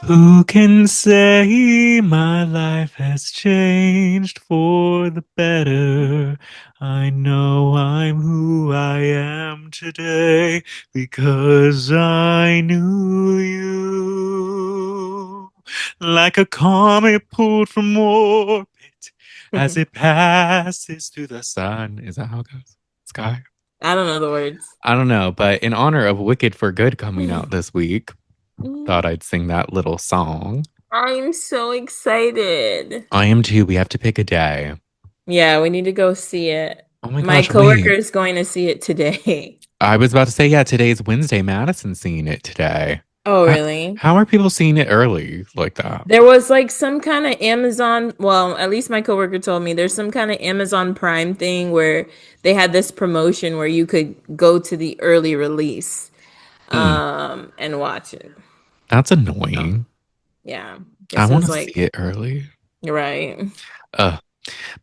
Who can say my life has changed for the better? I know I'm who I am today because I knew you. Like a comet pulled from orbit as it passes through the sun. Is that how it goes? Sky? I don't know the words. I don't know, but in honor of Wicked for Good coming out this week, thought Mm, I'd sing that little song. I'm so excited. I am too. We have to pick a day. Yeah, we need to go see it. Oh my My gosh, coworker wait. is going to see it today. I was about to say, yeah, today's Wednesday. Madison's seeing it today. Oh, How, really? how are people seeing it early like that? There was like some kind of Amazon, well, at least my coworker told me there's some kind of Amazon Prime thing where they had this promotion where you could go to the early release Hmm, and watch it. that's So, annoying. yeah. I Guess it want was to see like, it early. right. Uh,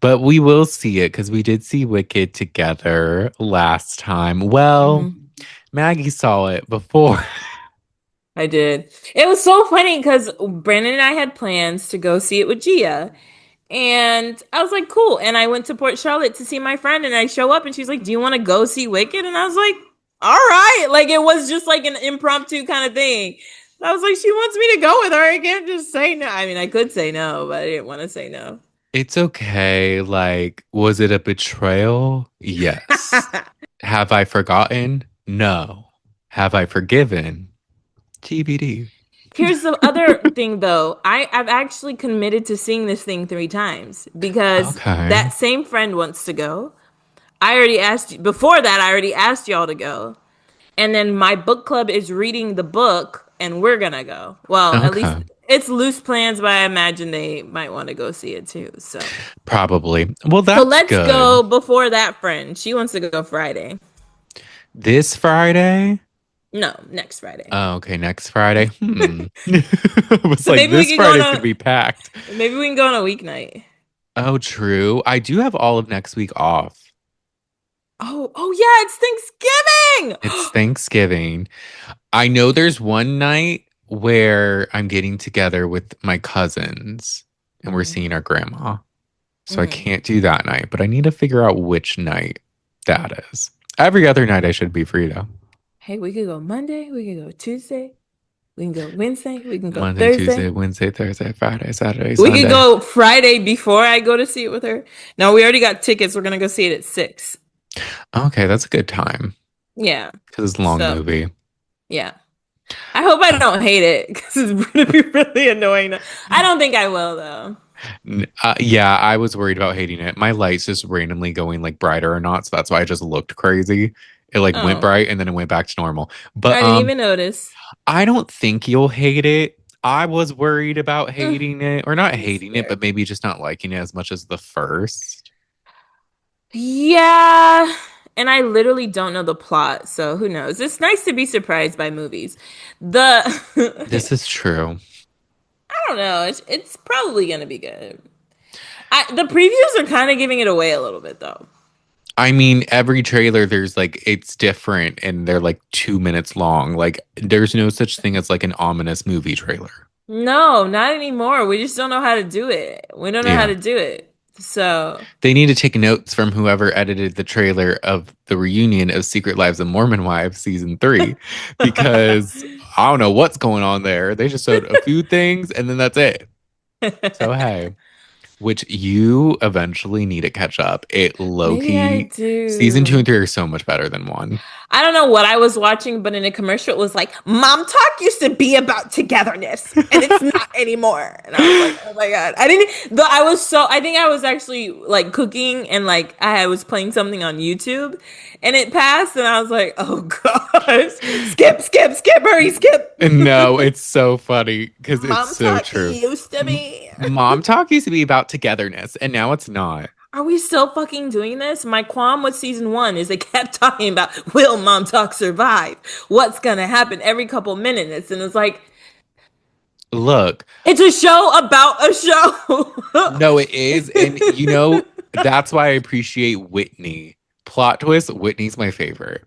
but we will see it because we did see Wicked together last time. Well, Mhm. Maggie saw it before. I did. It was so funny because Brandon and I had plans to go see it with Gia. And I was like, cool. And I went to Port Charlotte to see my friend, and I show up, and she's like, do you want to go see Wicked? And I was like, all right. Like, it was just like an impromptu kind of thing. I was like, she wants me to go with her. I can't just say no. I mean, I could say no, but I didn't want to say no. It's okay. Like, was it a betrayal? Yes. Have I forgotten? No. Have I forgiven? TBD. Here's the other thing, though. I've actually committed to seeing this thing 3 times because Okay. that same friend wants to go. I already asked before that. I already asked y'all to go, and then my book club is reading the book, and we're gonna go. Well, at least Okay. it's loose plans, but I imagine they might want to go see it too. Probably. Well, So that's let's good. go before that friend. She wants to go Friday. This Friday? No, next Friday. Oh, okay, next Friday. I was So like, maybe we this can go on Friday's gonna be a packed. maybe we can go on a weeknight. Oh, true. I do have all of next week off. Oh yeah, it's It's Thanksgiving. Thanksgiving. I know there's one night where I'm getting together with my cousins and we're Mhm. seeing our grandma. So I Mhm. can't do that night, but I need to figure out which night that is. Every other night I should be free though. Hey, we could go Monday, we could go Tuesday, we can go Wednesday, we can go Monday, Tuesday, Thursday. Wednesday, Thursday, Friday, Saturday, We could Sunday. go Friday before I go to see it with her. No, we already got tickets. We're gonna go see it at 6. Okay, that's a good time Yeah. because it's a long So movie. yeah. I hope I Uh, don't hate it because it's gonna be really annoying. I don't think I will though. yeah, I was worried about hating it. My lights just randomly going like brighter or not, so that's why I just looked crazy. It like went Oh, bright and then it went back to normal. But I didn't even notice. I don't think you'll hate it. I was worried about Mm, hating it, or not I'm hating it, scared. but maybe just not liking it as much as the first. Yeah. And I literally don't know the plot, so who knows? It's nice to be surprised by movies. The This is true. I don't know. It's probably gonna be good. The previews are kind of giving it away a little bit though. I mean, every trailer, there's like, it's different and they're like 2 minutes long. Like, there's no such thing as like an ominous movie trailer. No, not anymore. We just don't know how to do it. We don't know how Yeah. to do it. So, They need to take notes from whoever edited the trailer of the reunion of Secret Lives of Mormon Wives season three, because I don't know what's going on there. They just showed a few things and then that's it. So, hey. Which you eventually need to catch up. It low maybe I key, season two do. and three are so much better than one. I don't know what I was watching, but in a commercial, it was like, Mom Talk used to be about togetherness, and it's not anymore. And I was like, oh my God. I didn't, though I was so, I think I was actually like cooking and like I was playing something on YouTube and it passed, and I was like, oh gosh, skip, skip, skip, hurry, skip. And no, it's so funny because it's Mom so Talk true. used to be. Mom talk used to be about togetherness, and now it's not. Are we still fucking doing this? My qualm with season 1 is they kept talking about will Mom Talk survive? What's gonna happen every couple minutes? And it's like, Look, it's a show about a show. no, it is. And you know, that's why I appreciate Whitney. Plot twist, Whitney's my favorite.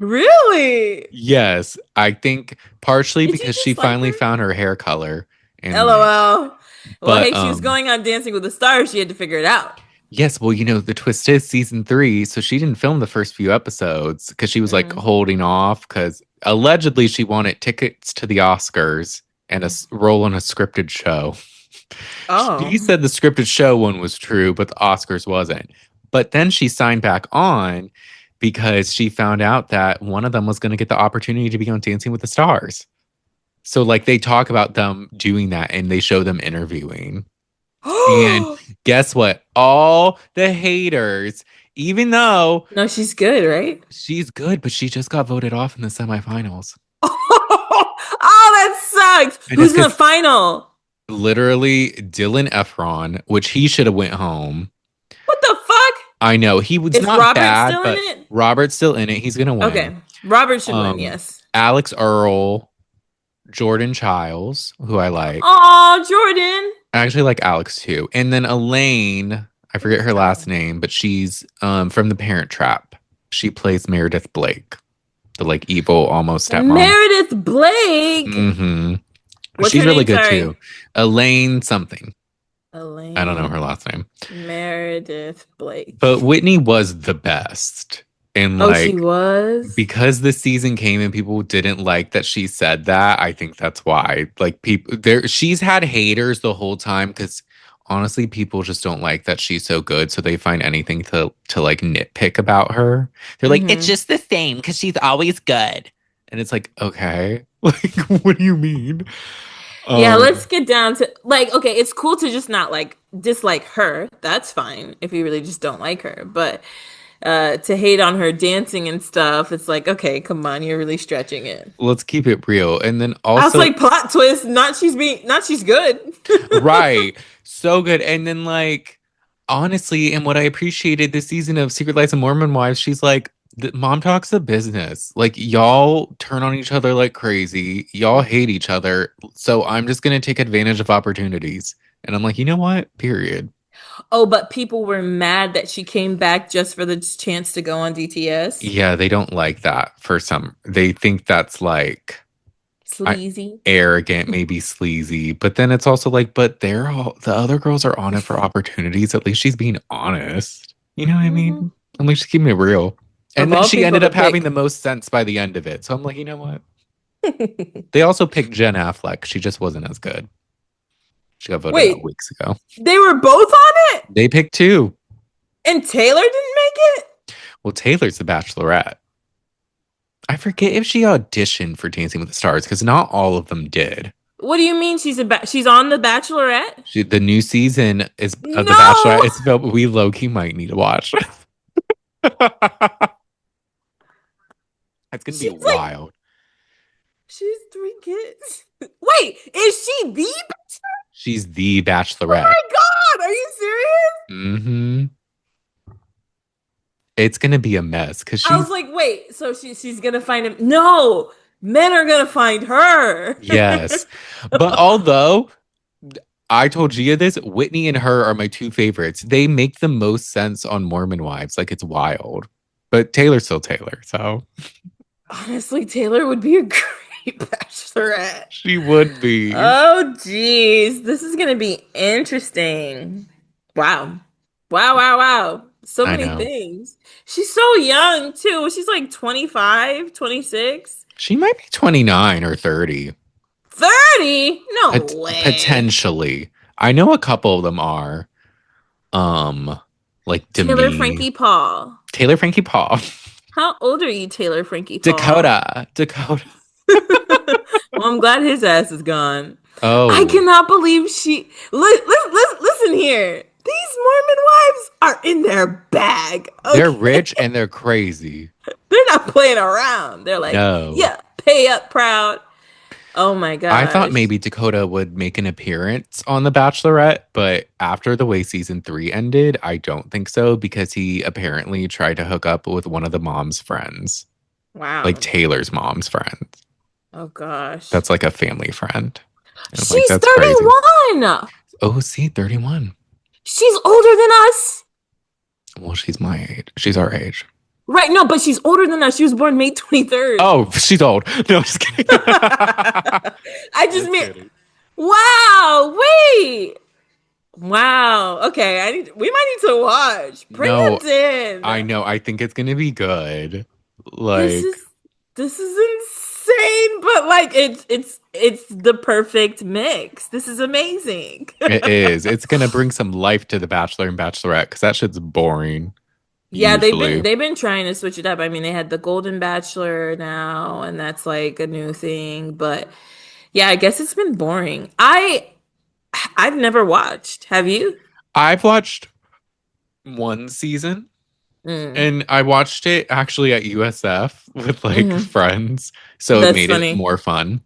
Really? Yes, I think partially Did you because she just like finally her? found her hair color and like, LOL. Well, but hey, she was going on Dancing with the Stars. She had to figure it out. yes, well, the twist is season three, so she didn't film the first few episodes because she was like Mm. holding off because allegedly she wanted tickets to the Oscars and a role in a scripted show. She Oh. said the scripted show one was true, but the Oscars wasn't. But then she signed back on because she found out that one of them was going to get the opportunity to be on Dancing with the Stars. So like they talk about them doing that and they show them interviewing. And guess what? All the haters, even though No, she's good, right? she's good, but she just got voted off in the semifinals. Oh, that sucks. And it's Who's in the because final? literally Dylan Efron, which he should have went home. What the fuck? I know he was Is not Robert bad, still in but it? Robert's still in it. He's gonna win. Okay. Robert should win, Um, yes. Alex Earl, Jordan Childs, who I like. Oh, Jordan. I actually like Alex too. And then Elaine, I Who forget is her last that? name, but she's from The Parent Trap. She plays Meredith Blake, the like evil almost stepmom. Meredith Blake. Hmm. What's She's her really name? good Sorry. too. Elaine something. I don't know her Elaine last name. Meredith But Blake. Whitney was the best. And Oh, she like was? because this season came and people didn't like that she said that, I think that's why. Like people there she's had haters the whole time because honestly, people just don't like that she's so good. So they find anything to like nitpick about her. They're like, it's Mm-hmm. just the same because she's always good. And it's like, okay. Like, what do you mean? Yeah, let's Um, get down to like, okay, it's cool to just not like dislike her. That's fine if you really just don't like her. But to hate on her dancing and stuff, it's like, okay, come on, you're really stretching it. let's keep it real. And then I was also like, plot twist, not she's good. right. So good. And then like honestly, and what I appreciated this season of Secret Lives of Mormon Wives, she's like mom talks the business. Like y'all turn on each other like crazy. Y'all hate each other. So I'm just gonna take advantage of opportunities. And I'm like, you know what? Period. Oh, but people were mad that she came back just for the chance to go on DTS. Yeah, they don't like that for some. They think that's like I, Sleazy. arrogant, maybe sleazy. But then it's also like, but they're all the other girls are on it for opportunities. At least she's being honest. You know what I Hmm. mean? At least she's keeping it real. Of And then all she people ended to up having pick. the most sense by the end of it. So I'm like, you know what? They also picked Jen Affleck. She just wasn't as good. She got voted out Wait, weeks ago. they were both on it? They picked two. And Taylor didn't make it? Well, Taylor's the Bachelorette. I forget if she auditioned for Dancing with the Stars because not all of them did. What do you mean she's on the Bachelorette? The new season is of The Bachelorette. No! It's we low key might need to watch. It's gonna be She's like wild. she's three kids. Wait, is she the She's the Oh Bachelorette. my God, are you serious? Hmm. It's gonna be a mess because I she's was like, wait, so she's gonna find him. No, men are gonna find her. yes. But although I told Gia this, Whitney and her are my two favorites. They make the most sense on Mormon Wives. Like it's wild. But Taylor's still Taylor, so Honestly, Taylor would be a great bachelorette. she would be. Oh, geez. This is going to be interesting. Wow. Wow, wow, wow. So I many know. things. She's so young, too. She's like 25, 26, She might be 29 or 30. 30. No way. Potentially. I know a couple of them are. Like Taylor Demi. Frankie Paul. Taylor Frankie Paul. How old are you, Taylor Frankie Paul? Dakota. Dakota. Well, I'm glad his ass is gone. I Oh, cannot believe listen here. These Mormon wives are in their bag. they're Okay. rich and they're crazy. They're not playing around. They're like, No. yeah, pay up proud. Oh my I thought gosh. maybe Dakota would make an appearance on The Bachelorette, but after the way season three ended, I don't think so because he apparently tried to hook up with one of the mom's friends, like Wow. Taylor's mom's friend. Oh gosh. That's like a family friend. And I'm like, She's that's crazy. 31. Oh, see, 31. She's older than us. Well, she's my age. She's our age. Right, no, but she's older than us. She was born May 23rd. Oh, she's old. No, I'm just kidding. I just Just mean, kidding. wow, wait. Wow. Okay, we might need to watch. Bring No, it I in. know. I think it's gonna be good. This Like is this is insane, but like it's the perfect mix. This is amazing. it is. It's gonna bring some life to the Bachelor and Bachelorette because that shit's boring Yeah, usually. they've been trying to switch it up. I mean, they had the Golden Bachelor now, and that's like a new thing. But yeah, I guess it's been boring. I've never watched. Have you? I've watched one season Mm. and I watched it actually at USF with like Hmm. friends, so it That's made it funny. more fun.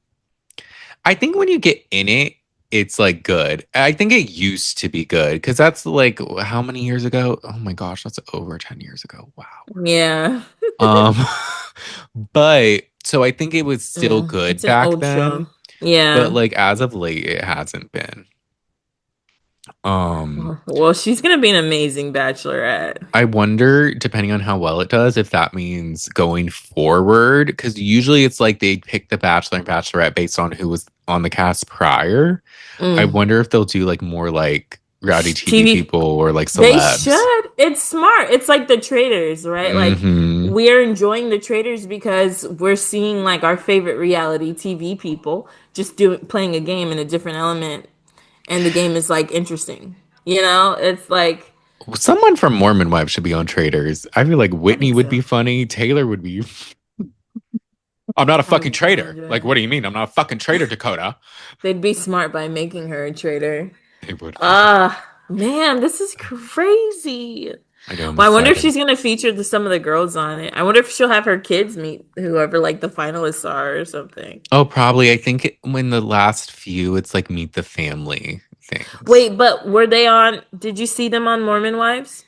I think when you get in it, it's like good. I think it used to be good because that's like how many years ago? Oh my gosh, that's over 10 years ago. Wow. Yeah. Um, but so I think it was still Mm, good it's an back old then, show. but Yeah. like as of late, it hasn't been. Um, Well, she's gonna be an amazing bachelorette. I wonder, depending on how well it does, if that means going forward, because usually it's like they pick the Bachelor and Bachelorette based on who was on the cast prior. I Mm. wonder if they'll do like more like reality TV TV, people or like they celebs. should. It's smart. It's like the traders, right? Like Hmm. we're enjoying the traders because we're seeing like our favorite reality TV people just doing playing a game in a different element, and the game is like interesting. You know, it's like Someone from Mormon Wives should be on Traders. I feel like I Whitney think would so. be funny. Taylor would be. I'm not a fucking I'm traitor. Like, what wondering. do you mean? I'm not a fucking traitor, Dakota. They'd be smart by making her a trader. It would be. Man, this is crazy. I know. I'm Well, I wonder if excited. she's gonna feature some of the girls on it. I wonder if she'll have her kids meet whoever like the finalists are or something. Oh, probably. I think when the last few, it's like meet the family things. Wait, but were they on? Did you see them on Mormon Wives?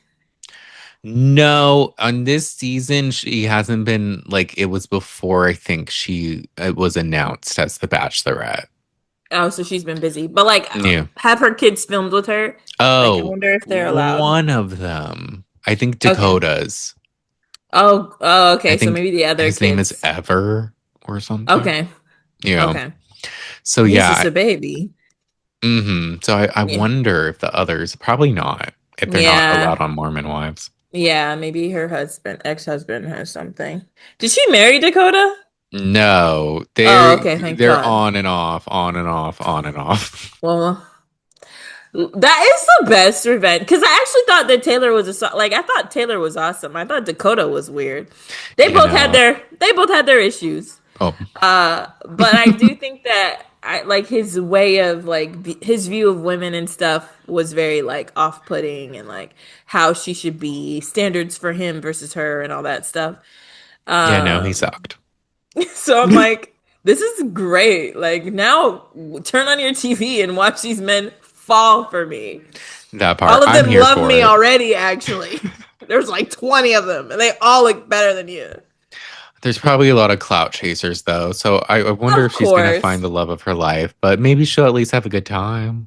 No, on this season, she hasn't been like it was before. I think she it was announced as the Bachelorette. Oh, so she's been busy. But like, Yeah. have her kids filmed with her? Like, I Oh, wonder if they're allowed. one of them. I think Okay. Dakota's. Oh, I okay. So think maybe the other his name is kids. Ever or something. Okay. Yeah. Okay. So He's yeah. just a baby. So I Yeah. wonder if the others probably not if they're not allowed Yeah. on Mormon Wives. Yeah. Maybe her husband, ex-husband has something. Did she marry Dakota? No, Oh, okay. Thank they're God. on and off, on and off, on and off. Well, that is the best revenge because I actually thought that Taylor was like I thought Taylor was awesome. I thought Dakota was weird. You know. They both had their issues. Oh. But I do think that I like his way of like his view of women and stuff was very like off-putting and like how she should be, standards for him versus her and all that stuff. Yeah, no, he Um, sucked. so I'm like, this is great. Like now turn on your TV and watch these men fall for me. That part. All of I'm them here love for me it. already, actually. There's like 20 of them, and they all look better than you. There's probably a lot of clout chasers though, so I wonder Of if she's gonna find course. the love of her life, but maybe she'll at least have a good time.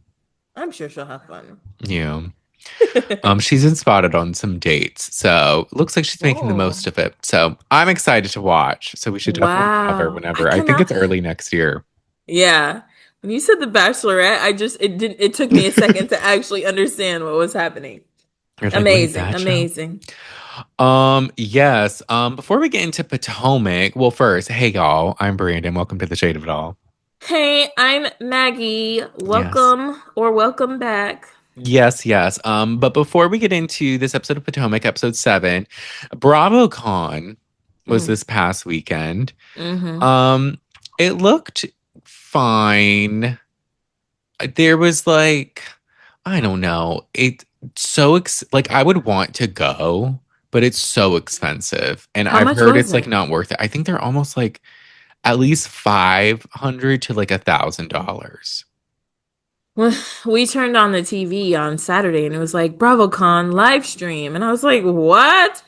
I'm sure she'll have fun. Yeah. She's been spotted on some dates, so it looks like she's making the most Oh, of it. So I'm excited to watch. So we should definitely have her wow. I whenever. I think cannot. it's early next year. Yeah. When you said The Bachelorette, it took me a second to actually understand what was happening. You're like, wait, Amazing. that show? Amazing. Yes. Before we get into Potomac, well, first, hey y'all, I'm Brandon. Welcome to the Shade of It All. Hey, I'm Maggie. Yes. Welcome or welcome back. Yes, yes. But before we get into this episode of Potomac, episode 7, BravoCon was Mm, this past weekend. mm-hmm. Um, it looked fine. There was like, I don't know. Like I would want to go, but it's so expensive. And How I've much heard was it's like it? not worth it. I think they're almost like at least 500 to like $1,000. Well, we turned on the TV on Saturday and it was like BravoCon live stream. And I was like, what?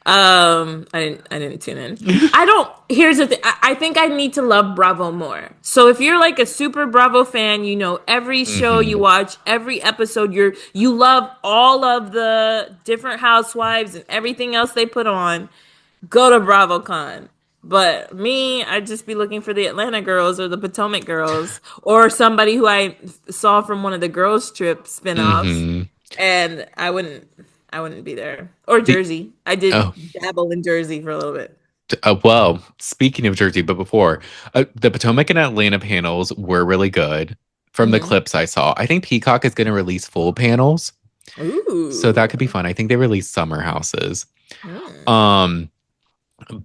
I didn't tune in. I don't, here's the thing. I think I need to love Bravo more. So if you're like a super Bravo fan, you know, every show you Hmm. watch, every episode, you love all of the different housewives and everything else they put on. go to BravoCon. But me, I'd just be looking for the Atlanta girls or the Potomac girls or somebody who I saw from one of the girls trip spin-offs. Hmm. And I wouldn't be there. Or The Jersey. I did oh, dabble in Jersey for a little bit. well, speaking of Jersey, but before the Potomac and Atlanta panels were really good from the Hmm. clips I saw. I think Peacock is going to release full panels, so that could be Ooh. fun. I think they released summer houses. Hmm. Um,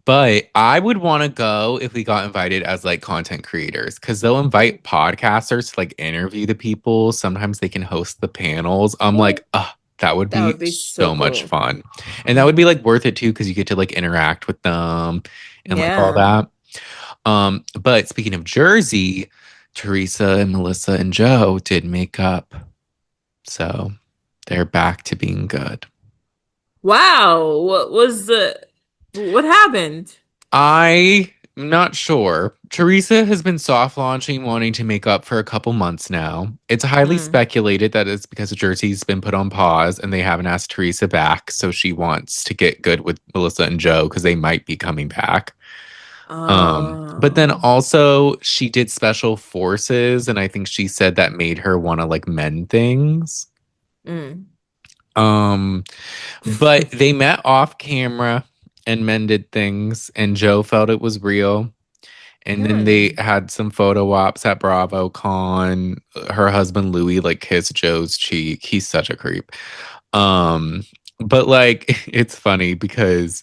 but I would want to go if we got invited as like content creators because they'll invite podcasters to like interview the people. Sometimes they can host the panels. I'm like, that would That be would be so so much cool. fun. And that would be Hmm. like worth it too because you get to like interact with them and like all Yeah. that. But speaking of Jersey, Teresa and Melissa and Joe did make up. So they're back to being good. Wow. What happened? I'm not sure. Teresa has been soft launching, wanting to make up for a couple months now. It's highly Mm. speculated that it's because Jersey's been put on pause and they haven't asked Teresa back. So she wants to get good with Melissa and Joe because they might be coming back. But then Oh. also she did special forces, and I think she said that made her want to like mend things. Mm. Um, but they met off camera and mended things, and Joe felt it was real. And then they Hmm. had some photo ops at BravoCon. Her husband Louis like kissed Joe's cheek. He's such a creep. Um, but like it's funny because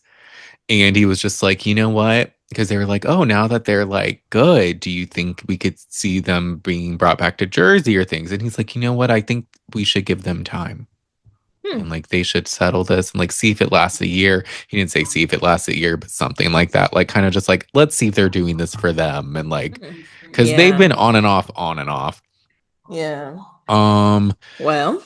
Andy was just like, you know what? Because they were like, oh, now that they're like good, do you think we could see them being brought back to Jersey or things? And he's like, you know what? I think we should give them time and Hmm. like they should settle this and like see if it lasts a year. He didn't say see if it lasts a year, but something like that. Like kind of just like let's see if they're doing this for them and like Hmm. because they've Yeah. been on and off, on and off. Yeah. Um, Well.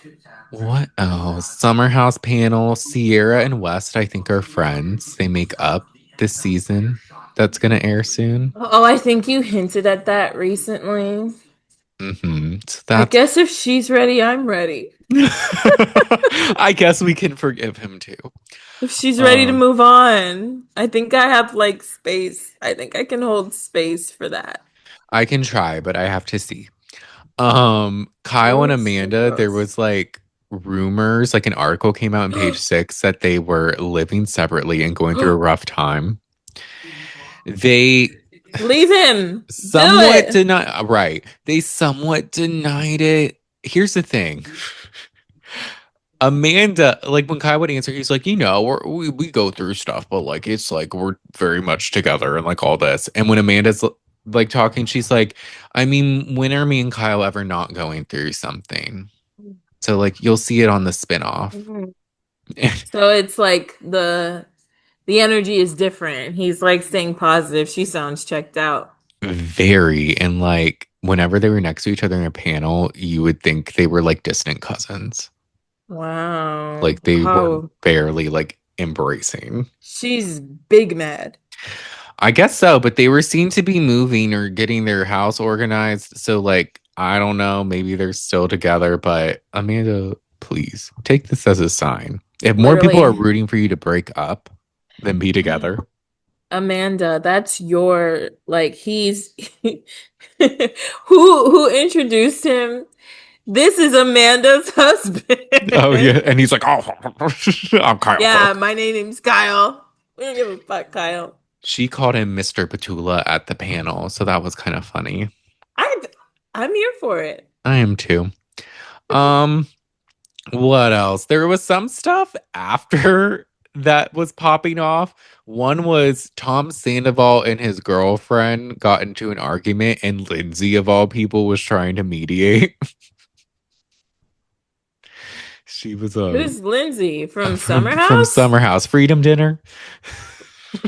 what else? Summer House panel. Sierra and West, I think, are friends. They make up this season. That's gonna air soon. Oh, I think you hinted at that recently. So I that's. guess if she's ready, I'm ready. I guess we can forgive him too. If she's ready to Um, move on, I think I have like space. I think I can hold space for that. I can try, but I have to see. Kyle and Oh, so Amanda, there gross. was like rumors, like an article came out on page 6 that they were living separately and going through a rough time. They Leave him. Do somewhat it. deny, right. They somewhat denied it. Here's the thing. Amanda, like when Kyle would answer, he's like, we go through stuff, but like it's like we're very much together and like all this. And when Amanda's like talking, she's like, I mean, when are me and Kyle ever not going through something? So like you'll see it on the spinoff. Mhm. So it's like the energy is different. He's like staying positive. She sounds checked out. Very. And like whenever they were next to each other in a panel, you would think they were like distant cousins. Wow. Like they were Oh, barely like embracing. she's big mad. I guess so, but they were seen to be moving or getting their house organized. So, like, I don't know. Maybe they're still together, but Amanda, please take this as a sign. If more people are Literally. rooting for you to break up than be together, Amanda, that's your like he's who introduced him? This is Amanda's oh husband. yeah, and he's like, oh, I'm Kyle Yeah, Brooke. my name's Kyle. We don't give a fuck, Kyle. She called him Mr. Petula at the panel, so that was kind of funny. I I'm here for it. I am too. Um, What else? There was some stuff after that was popping off. One was Tom Sandoval and his girlfriend got into an argument, and Lindsay, of all people, was trying to mediate. She was Who's Lindsay from Summer from House? Summer House Freedom Dinner.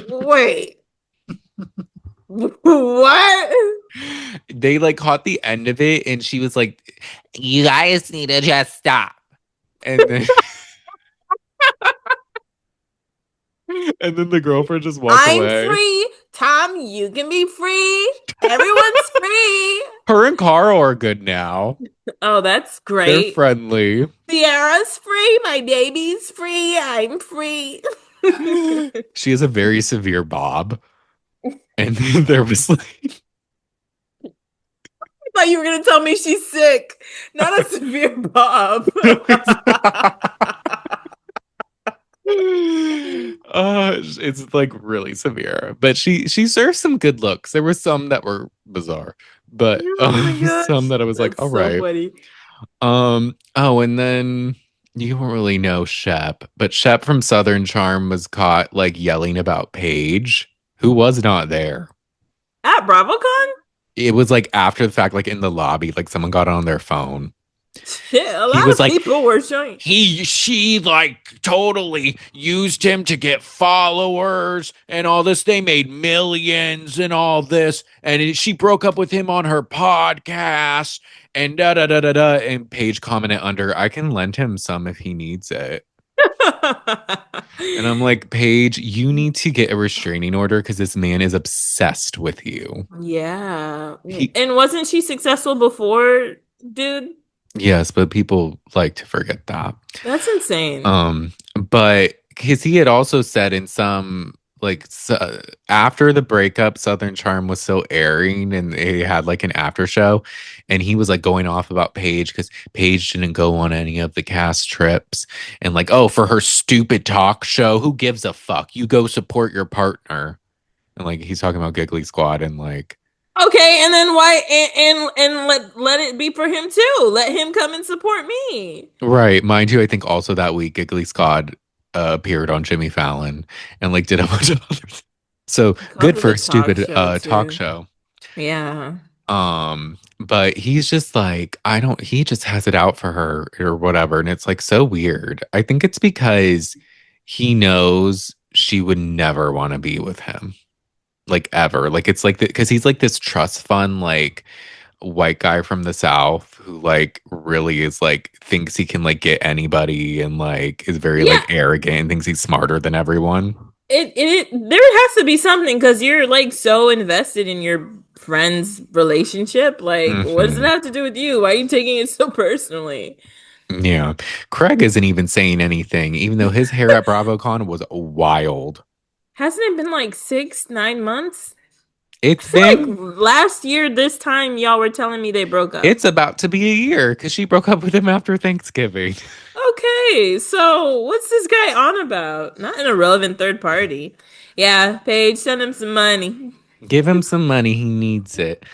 Wait, what? They like caught the end of it, and she was like, "You guys need to just stop." And then and then the girlfriend just walked I'm away. free. Tom, you can be free. Everyone's free. Her and Carl are good now. Oh, that's They're great. friendly. Sierra's free. My baby's free. I'm free. She has a very severe bob. And then there was like Thought you were gonna tell me she's sick, not a severe bob. it's like really severe, but she serves some good looks. There were some that were bizarre, but Oh my some gosh, that I was like, that's all so right. funny. Oh, and then you don't really know Shep, but Shep from Southern Charm was caught like yelling about Paige, who was not there. At BravoCon? It was like after the fact, like in the lobby, like someone got on their phone. Shit, a He lot was of like, people were showing. she like totally used him to get followers and all this. They made millions and all this, and she broke up with him on her podcast and da da da da da. And Paige commented under, I can lend him some if he needs it. And I'm like, Paige, you need to get a restraining order because this man is obsessed with you. Yeah. He And wasn't she successful before, dude? Yes, but people like to forget that. That's insane. But because he had also said in some like after the breakup, Southern Charm was still airing, and they had like an after show, and he was like going off about Paige because Paige didn't go on any of the cast trips, and like, oh, for her stupid talk show, who gives a fuck? You go support your partner, and like he's talking about Giggly Squad and like. Okay, and then why and let it be for him too. Let him come and support me. Right. Mind you, I think also that week Giggly Squad appeared on Jimmy Fallon and like did a bunch of other things. So Because good of for the a talk stupid show talk too. show. Yeah. But he's just like, I don't he just has it out for her or whatever. And it's like so weird. I think it's because he knows she would never want to be with him. Like ever. Like it's like because he's like this trust fund, like white guy from the South who like really is like thinks he can like get anybody and like is very Yeah, like arrogant and thinks he's smarter than everyone. it there has to be something because you're like so invested in your friend's relationship. Like, what does it Hmm. have to do with you? Why are you taking it so personally? Yeah. Craig isn't even saying anything, even though his hair at BravoCon was wild. Hasn't it been like 6, 9 months? I It's feel like been last year, this time, y'all were telling me they broke up. it's about to be a year because she broke up with him after Thanksgiving. Okay, so what's this guy on about? Not an irrelevant third party. Yeah, Paige, send him some money. Give him some money, he needs it.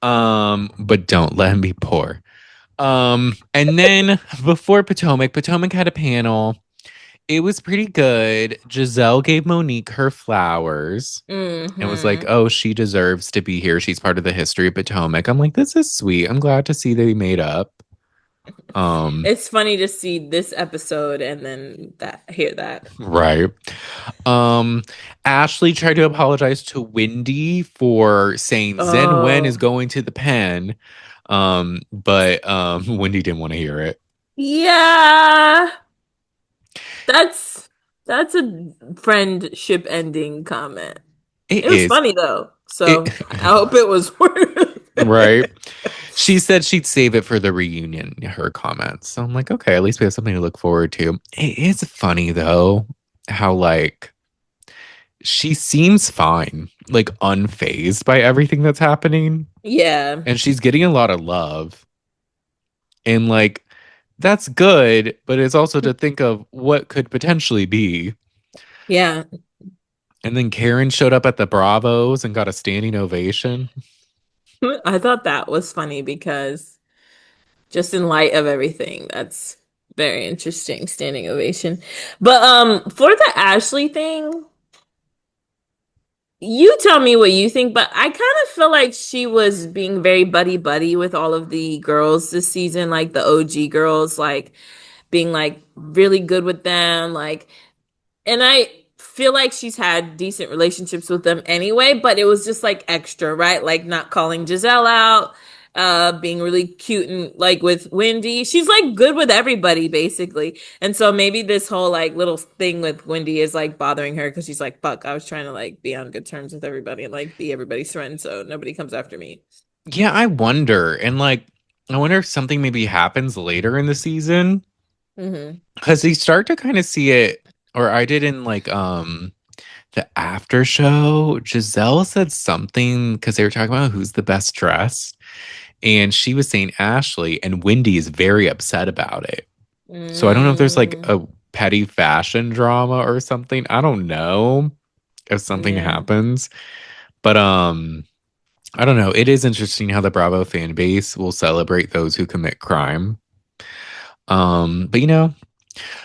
But don't let him be poor. And then before Potomac had a panel. It was pretty good. Giselle gave Monique her flowers and was like, Hmm. oh, she deserves to be here. She's part of the history of Potomac. I'm like, this is sweet. I'm glad to see they made up. Um, It's funny to see this episode and then that hear that. right. Um, Ashley tried to apologize to Wendy for saying Zen Wen is Oh, going to the pen. But Wendy didn't want to hear it. yeah. That's that's a friendship ending comment. It It was is. funny though, It so I hope it was worth right. it. She said she'd save it for the reunion, her comments. So I'm like, okay, at least we have something to look forward to. It is funny though, how like she seems fine, like unfazed by everything that's happening. Yeah, And she's getting a lot of love. And like that's good, but it's also to think of what could potentially be. yeah. And then Karen showed up at the Bravos and got a standing ovation. I thought that was funny because just in light of everything, that's very interesting. Standing ovation. But for the Ashley thing, you tell me what you think, but I kind of feel like she was being very buddy buddy with all of the girls this season, like the OG girls, like being like really good with them, like and I feel like she's had decent relationships with them anyway, but it was just like extra, right? Like not calling Giselle out, being really cute and like with Wendy. She's like good with everybody basically. And so maybe this whole like little thing with Wendy is like bothering her because she's like, fuck, I was trying to like be on good terms with everybody and like be everybody's friend so nobody comes after me. Yeah, I wonder. And like, I wonder if something maybe happens later in the season Hmm. because they start to kind of see it. or I did in like the after show. Giselle said something because they were talking about who's the best dressed, and she was saying Ashley, and Wendy is very upset about it. So I don't know if there's like Mm, a petty fashion drama or something. I don't know if something yeah. happens, but I don't know. It is interesting how the Bravo fan base will celebrate those who commit crime. But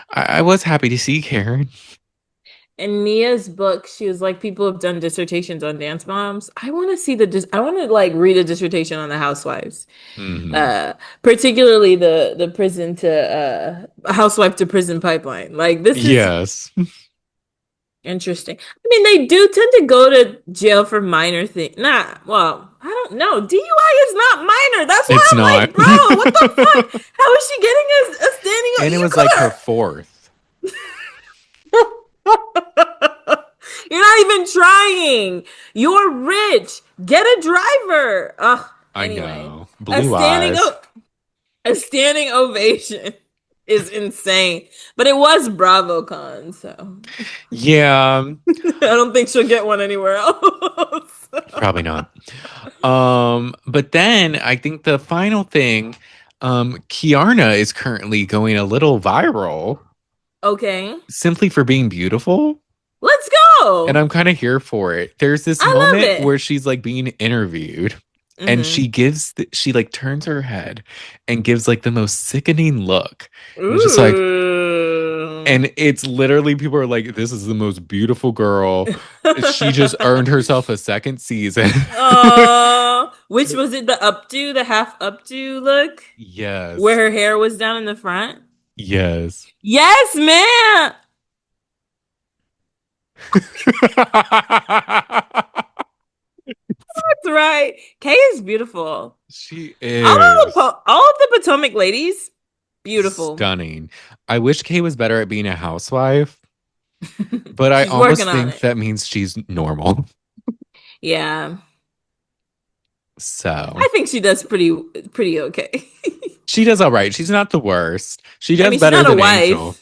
I was happy to see Karen. In Mia's book, she was like, people have done dissertations on dance moms. I want to see the I want to like read a dissertation on the housewives. Hmm. Uh particularly the prison to housewife to prison pipeline. Like this is Yes, interesting. I mean, they do tend to go to jail for minor things. Nah, well, I don't know. DUI is not minor. That's why it's I'm like, not. bro, what the fuck? How is she getting a standing? And it You was like her could fourth. have. You're not even trying. You're rich. Get a driver. Ugh. I Anyway, know. a Blue standing eyes. o a standing ovation is insane. But it was BravoCon, so Yeah, I don't think she'll get one anywhere else. probably not. But then I think the final thing, Kiarna is currently going a little viral Okay, simply for being beautiful. let's And go. I'm kind of here for it. There's this I love moment it. where she's like being interviewed and Hmm. she like turns her head and gives like the most sickening look. And it's just like, Ooh. and it's literally people are like, this is the most beautiful girl. She just earned herself a second season. Which was it? The updo, the half updo look, where Yes. her hair was down in the front. Yes. Yes, man. That's right. Kay is beautiful. She is All of the Potomac ladies, beautiful. stunning. I wish Kay was better at being a housewife, but I She's working almost on think it. that means she's normal. Yeah. So I think she does pretty okay. she does all right. She's not the worst. She I does mean, she's better not a than Angel. wife.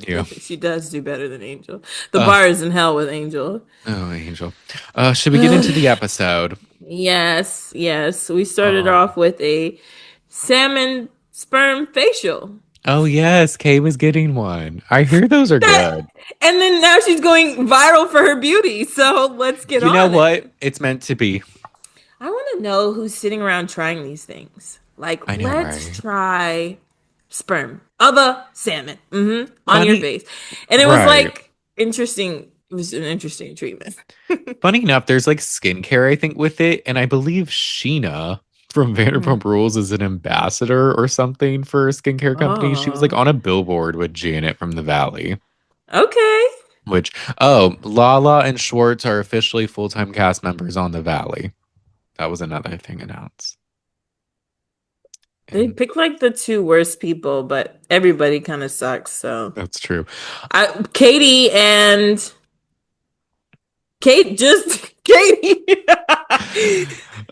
Yeah. She does do better than Angel. The Uh, bar is in hell with Angel. oh, Angel. Should we get into the episode? Yes, yes. We started Um, off with a salmon sperm facial. oh yes, Kay was getting one. I hear those are That, good. and then now she's going viral for her beauty. So let's get You know on what? it. It's meant to be. I want to know who's sitting around trying these things. Like, I know, let's right? try sperm of a salmon on your Funny, face. And it was right. like interesting. It was an interesting treatment. Funny enough, there's like skincare, I think, with it. And I believe Sheena from Mhm. Vanderpump Rules is an ambassador or something for a skincare company. She was like Oh, on a billboard with Janet from the Valley. okay. Which, oh, Lala and Schwartz are officially full-time cast members on the Valley. That was another thing announced. They And picked like the two worst people, but everybody kind of sucks. So that's true. Katie and Kate just Katie.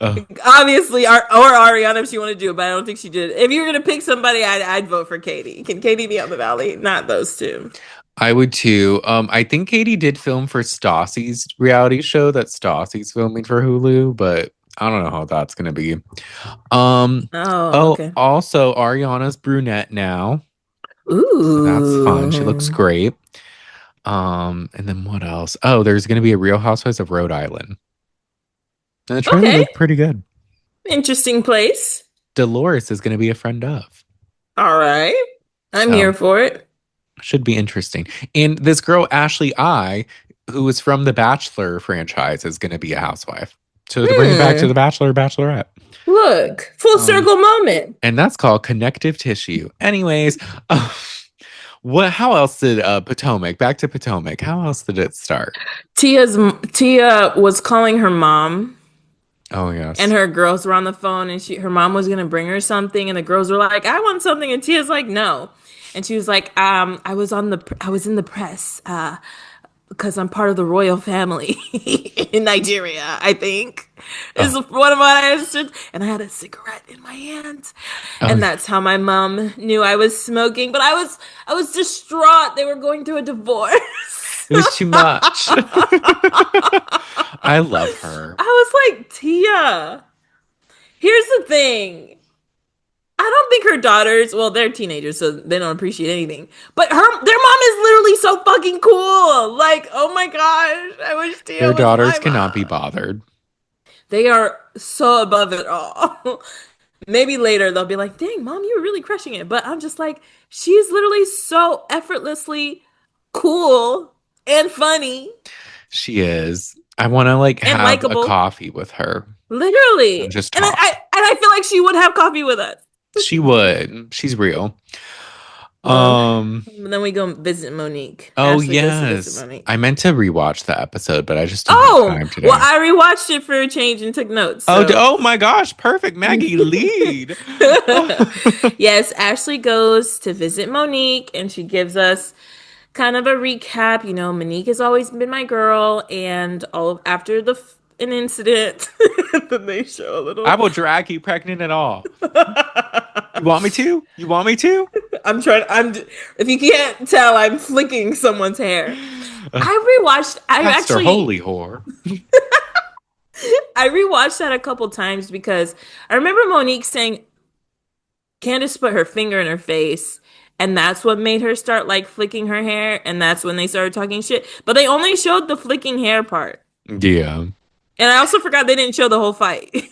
Uh, Obviously, or Ariana if she wanted to do it, but I don't think she did. If you were gonna pick somebody, I'd vote for Katie. Can Katie be on the Valley? Not those two. I would too. I think Katie did film for Stassi's reality show that Stassi's filming for Hulu, but I don't know how that's gonna be. Um, Oh, oh, okay. also Ariana's brunette now, so that's fun. She looks Ooh. great. And then what else? Oh, there's gonna be a Real Housewives of Rhode Island. And the trailer Okay. looked pretty good. Interesting place. Dolores is gonna be a friend of. All right. I'm So here for it. should be interesting. And this girl, Ashley I, who is from the Bachelor franchise, is gonna be a housewife. So to bring it back to the Hmm. Bachelor, Bachelorette. Look, full Um, circle moment. and that's called connective tissue. Anyways, what? How else did Potomac? Back to Potomac. How else did it start? Tia was calling her mom, Oh and yes. her girls were on the phone, and her mom was gonna bring her something, and the girls were like, "I want something," and Tia's like, "No," and she was like, I was in the press, because I'm part of the royal family in Nigeria, I think, is Oh, one of my answers. And I had a cigarette in my hand. oh, And that's how my mom knew I was smoking. But I was distraught. They were going through a divorce. it was too much. I love her. I was like, Tiaa, here's the thing. I don't think her daughters, well, they're teenagers, so they don't appreciate anything. But their mom is literally so fucking cool. Like, oh my gosh, I wish Their Tiaa was daughters my cannot be mom. bothered. They are so above it all. Maybe later they'll be like, dang, mom, you were really crushing it. But I'm just like, she's literally so effortlessly cool and funny She is. I want to like and have a likable. coffee with her Literally. and just And talk. I feel like she would have coffee with us. She would. She's real. Well, Um, then we go visit Monique. oh Ashley goes to visit yes. Monique. I meant to rewatch the episode, but I just didn't have Oh, time well, today. I rewatched it for a change and took notes. Oh, So, oh my gosh, perfect. Maggie, lead. yes, Ashley goes to visit Monique and she gives us kind of a recap. You know, Monique has always been my girl, and after an incident, then they show a I little. will drag you pregnant and all. You want me to? You want me to? I'm trying. If you can't tell, I'm flicking someone's hair. I rewatched. Pastor Holy Whore. I rewatched that a couple times because I remember Monique saying Candace put her finger in her face, and that's what made her start like flicking her hair, and that's when they started talking shit. But they only showed the flicking hair part. Yeah. And I also forgot they didn't show the whole fight. Cause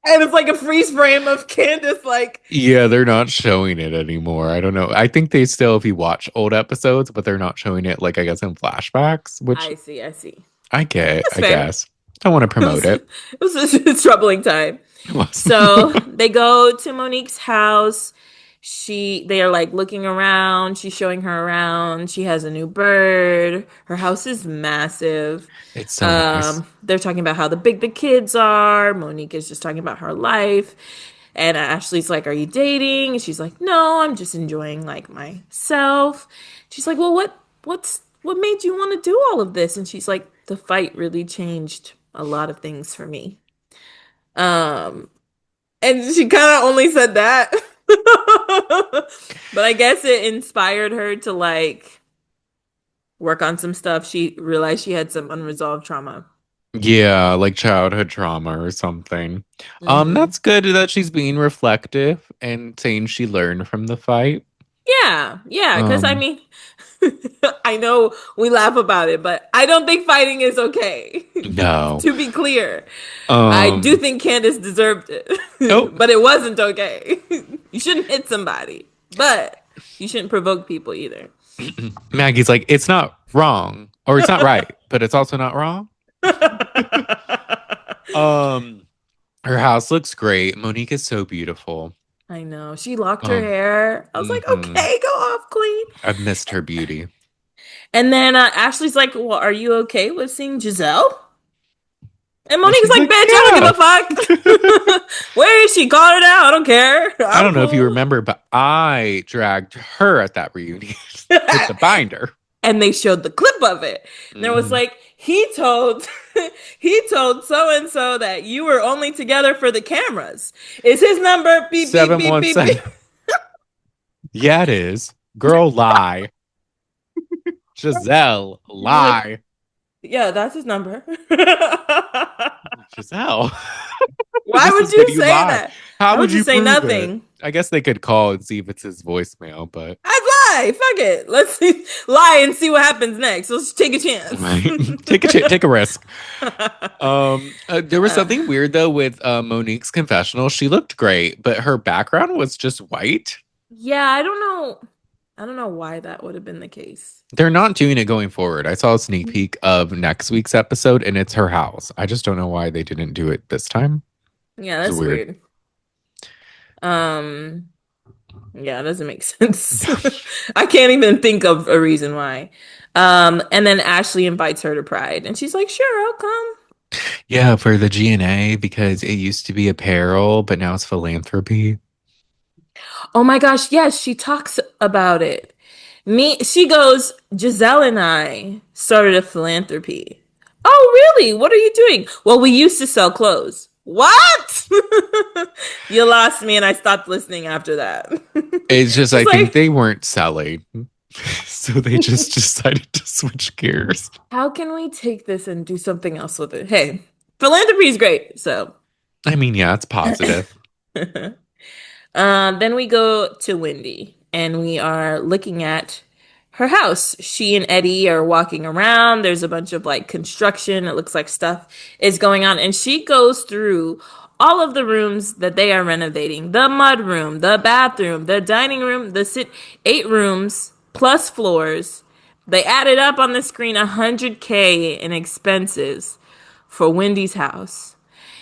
it's like a freeze frame of Candace like Yeah, they're not showing it anymore. I don't know. I think they still, if you watch old episodes, but they're not showing it, like, I guess, in flashbacks, which I see, I see. I get, That's I fair. guess. Don't want to It promote was, it. it was a troubling time. It was. So they go to Monique's house. They are like looking around. She's showing her around. She has a new bird. Her house is massive. It's so nice. They're talking about how big the kids are. Monique is just talking about her life. And Ashley's like, "Are you dating?" And she's like, "No, I'm just enjoying like myself." She's like, "Well, what made you want to do all of this?" And she's like, "The fight really changed a lot of things for me." Um, and she kind of only said that. But I guess it inspired her to like work on some stuff. She realized she had some unresolved trauma. Yeah, like childhood trauma or something. Hmm. That's good that she's being reflective and saying she learned from the fight. Yeah, yeah, because I Um, mean, I know we laugh about it, but I don't think fighting is okay. no. To be clear, I do Um, think Candace deserved it, oh, but it wasn't okay. You shouldn't hit somebody, but you shouldn't provoke people either. Maggie's like, it's not wrong, or it's not right, but it's also not wrong. Um, her house looks great. Monique is so beautiful. I know. She locked her Um, hair. I was like, mhm. okay, go off, queen. I've missed her beauty. And then Ashley's like, well, are you okay with seeing Giselle? And And Monique's she's like, like, bitch, I don't yeah. give a fuck. Where is she? Call her now. I don't care. I I'm don't know if you cool. remember, but I dragged her at that reunion with the binder. And they showed the clip of it. And there was Mhm. like, he told he told so and so that you were only together for the cameras. Is his number beep beep beep beep beep? 717. Yeah, it is. Girl, lie. Giselle, You're like, lie. yeah, that's his number. Giselle. Why Just would said you you say lie. that? How Why would would you you say prove it? nothing? I guess they could call and see if it's his voicemail, but I'd lie. Fuck it. Let's see, lie and see what happens next. Let's take a chance. right. Take a risk. There was something weird though with Monique's confessional. She looked great, but her background was just white. Yeah, I don't know. I don't know why that would have been the case. They're not doing it going forward. I saw a sneak peek of next week's episode and it's her house. I just don't know why they didn't do it this time. Yeah, It's that's weird. weird. Um, yeah, it doesn't make sense. I can't even think of a reason why. And then Ashley invites her to Pride, and she's like, "Sure, I'll come." Yeah, for the GNA because it used to be apparel, but now it's philanthropy. Oh my gosh, yes, she talks about it. She goes, Giselle and I started a philanthropy. Oh, really? What are you doing? Well, we used to sell clothes. What? You lost me and I stopped listening after that. It's just, I It's think like, they weren't selling. So they just decided to switch gears. how can we take this and do something else with it? Hey, philanthropy is great. So, I mean, yeah, it's positive. then we go to Wendy and we are looking at her house. She and Eddie are walking around. There's a bunch of like construction. It looks like stuff is going on. And she goes through all of the rooms that they are renovating: the mud room, the bathroom, the dining room, 8 rooms plus floors. They added up on the screen 100K in expenses for Wendy's house.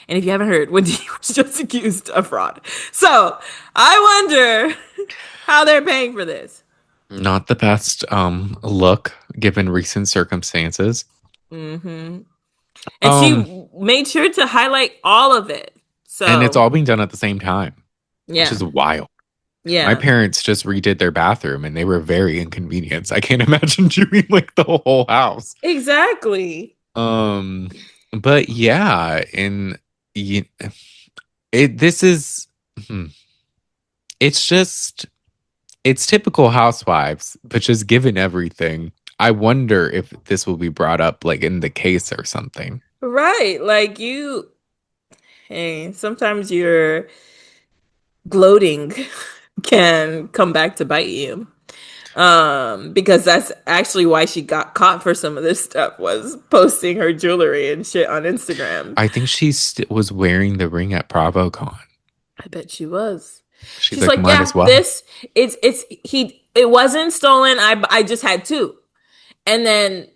And if you haven't heard, Wendy was just accused of fraud. So I wonder how they're paying for this. Not the best look given recent circumstances. Hmm. And Um, she made sure to highlight all of it. and it's So all being done at the same time, which yeah, is wild. My yeah, parents just redid their bathroom and they were very inconvenienced. I can't imagine doing like the whole house. exactly. Um, but yeah, and you, it this is hmm, it's just it's typical housewives, but just given everything, I wonder if this will be brought up like in the case or something. Right. Hey, sometimes your gloating can come back to bite you. Because that's actually why she got caught for some of this stuff, was posting her jewelry and shit on Instagram. I think was wearing the ring at BravoCon. I bet she was. She's She's like, like, might yeah, as well. it wasn't stolen. I just had two. And then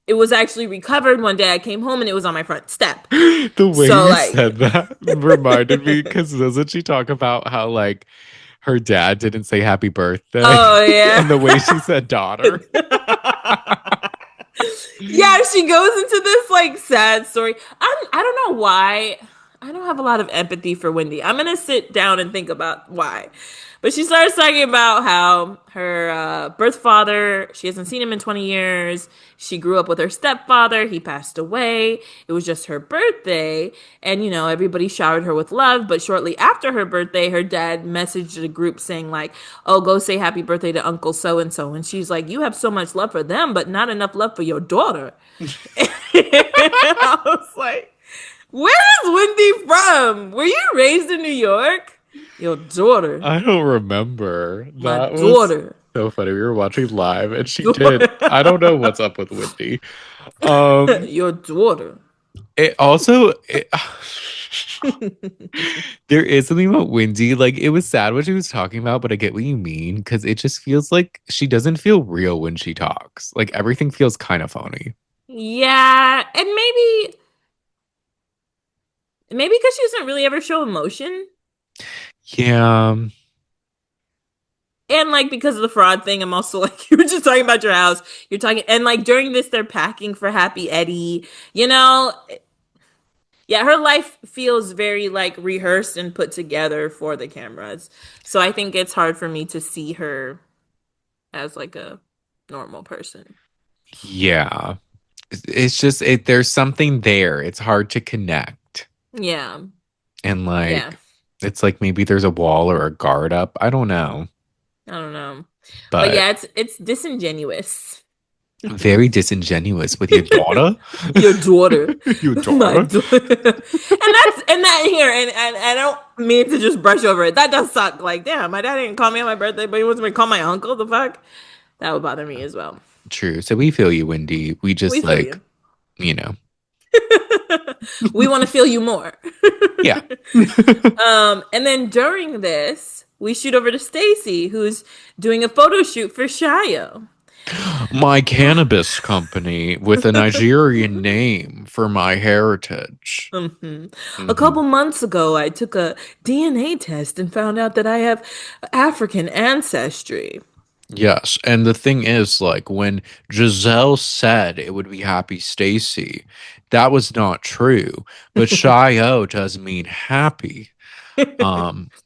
it was actually recovered one day. I came home and it was on my front step. The way So you like, said that reminded me because doesn't she talk about how like her dad didn't say happy birthday oh and yeah. the way she said daughter? Yeah, she goes into this like sad story. I don't know why. I don't have a lot of empathy for Wendy. I'm gonna sit down and think about why. But she starts talking about how her birth father, she hasn't seen him in 20 years. She grew up with her stepfather. He passed away. It was just her birthday. And, everybody showered her with love. But shortly after her birthday, her dad messaged the group saying, like, oh, go say happy birthday to Uncle so and so. And she's like, you have so much love for them, but not enough love for your daughter. I was like, where is Wendy from? Were you raised in New York? Your daughter. I don't remember. My That was daughter. so funny. We were watching live and she did. Daughter. I don't know what's up with Wendy. Um, Your daughter. it also there is something about Wendy. Like it was sad what she was talking about, but I get what you mean because it just feels like she doesn't feel real when she talks. Like everything feels kind of phony. Yeah, and maybe because she doesn't really ever show emotion. Yeah. And like because of the fraud thing, I'm also like, you were just talking about your house. You're talking, and like during this, they're packing for Happy Eddie. You know, yeah, her life feels very like rehearsed and put together for the cameras. So I think it's hard for me to see her as like a normal person. Yeah. It's just there's something there. It's hard to connect. Yeah, And yeah, like it's like maybe there's a wall or a guard up. I don't know. I don't know, but But yeah, it's disingenuous. very disingenuous with your daughter. Your daughter, Your my daughter. daughter, and that here, and I don't mean to just brush over it. That does suck. Like, damn, my dad didn't call me on my birthday, but he wants me to call my uncle. The fuck, that would bother me as well. True. So we feel you, Wendy. We We just feel like, you. you know. We want to feel you more. Yeah. And then during this, we shoot over to Stacy, who's doing a photo shoot for Shio. My cannabis company with a Nigerian name for my heritage. Mhm. A Hmm. couple months ago, I took a DNA test and found out that I have African ancestry. Yes, and the thing is, like when Giselle said it would be Happy Stacy, that was not true. But Shio does mean happy.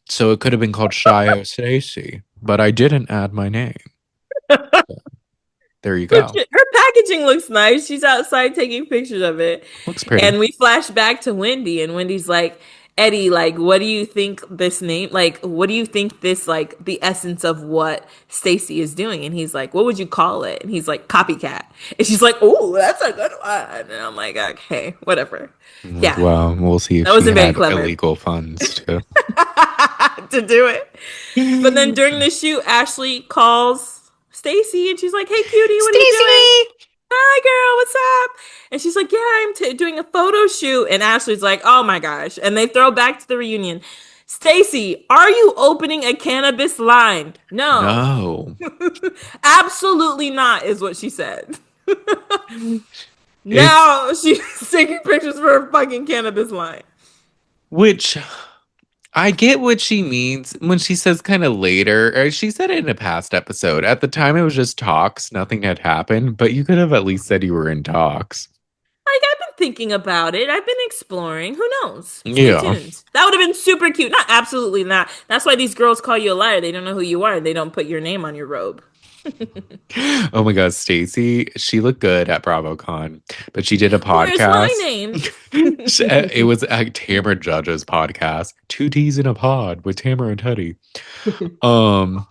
So it could have been called Shio Stacy, but I didn't add my name. There you Her, go. her packaging looks nice. She's outside taking pictures of it. Looks pretty. And we flash back to Wendy, and Wendy's like, Eddie, like, what do you think this name, like, what do you think this, like, the essence of what Stacy is doing? And he's like, what would you call it? And he's like, copycat. And she's like, oh, that's a good one. And I'm like, okay, whatever. I'm like, Yeah, well, we'll see if that she wasn't very had clever illegal funds too. to do it. But then during the shoot, Ashley calls Stacy and she's like, hey, cutie, what are you doing? Stacy! Hi, girl, what's up? And she's like, yeah, I'm doing a photo shoot. And Ashley's like, oh my gosh. And they throw back to the reunion. Stacy, are you opening a cannabis line? No, No. absolutely not, is what she said. It's Now she's taking pictures for her fucking cannabis line. which I get what she means when she says kind of later, or she said it in a past episode. At the time, it was just talks, nothing had happened, but you could have at least said you were in talks. Like, I've been thinking about it. I've been exploring. Who knows? Stay Yeah. tuned. That would have been super cute. Not absolutely not. That's why these girls call you a liar. They don't know who you are. They don't put your name on your robe. Oh my God, Stacy, she looked good at BravoCon, but she did a Where's my podcast. name? It was a Tamara Judge's podcast, Two T's in a Pod with Tamara and Teddy. Um,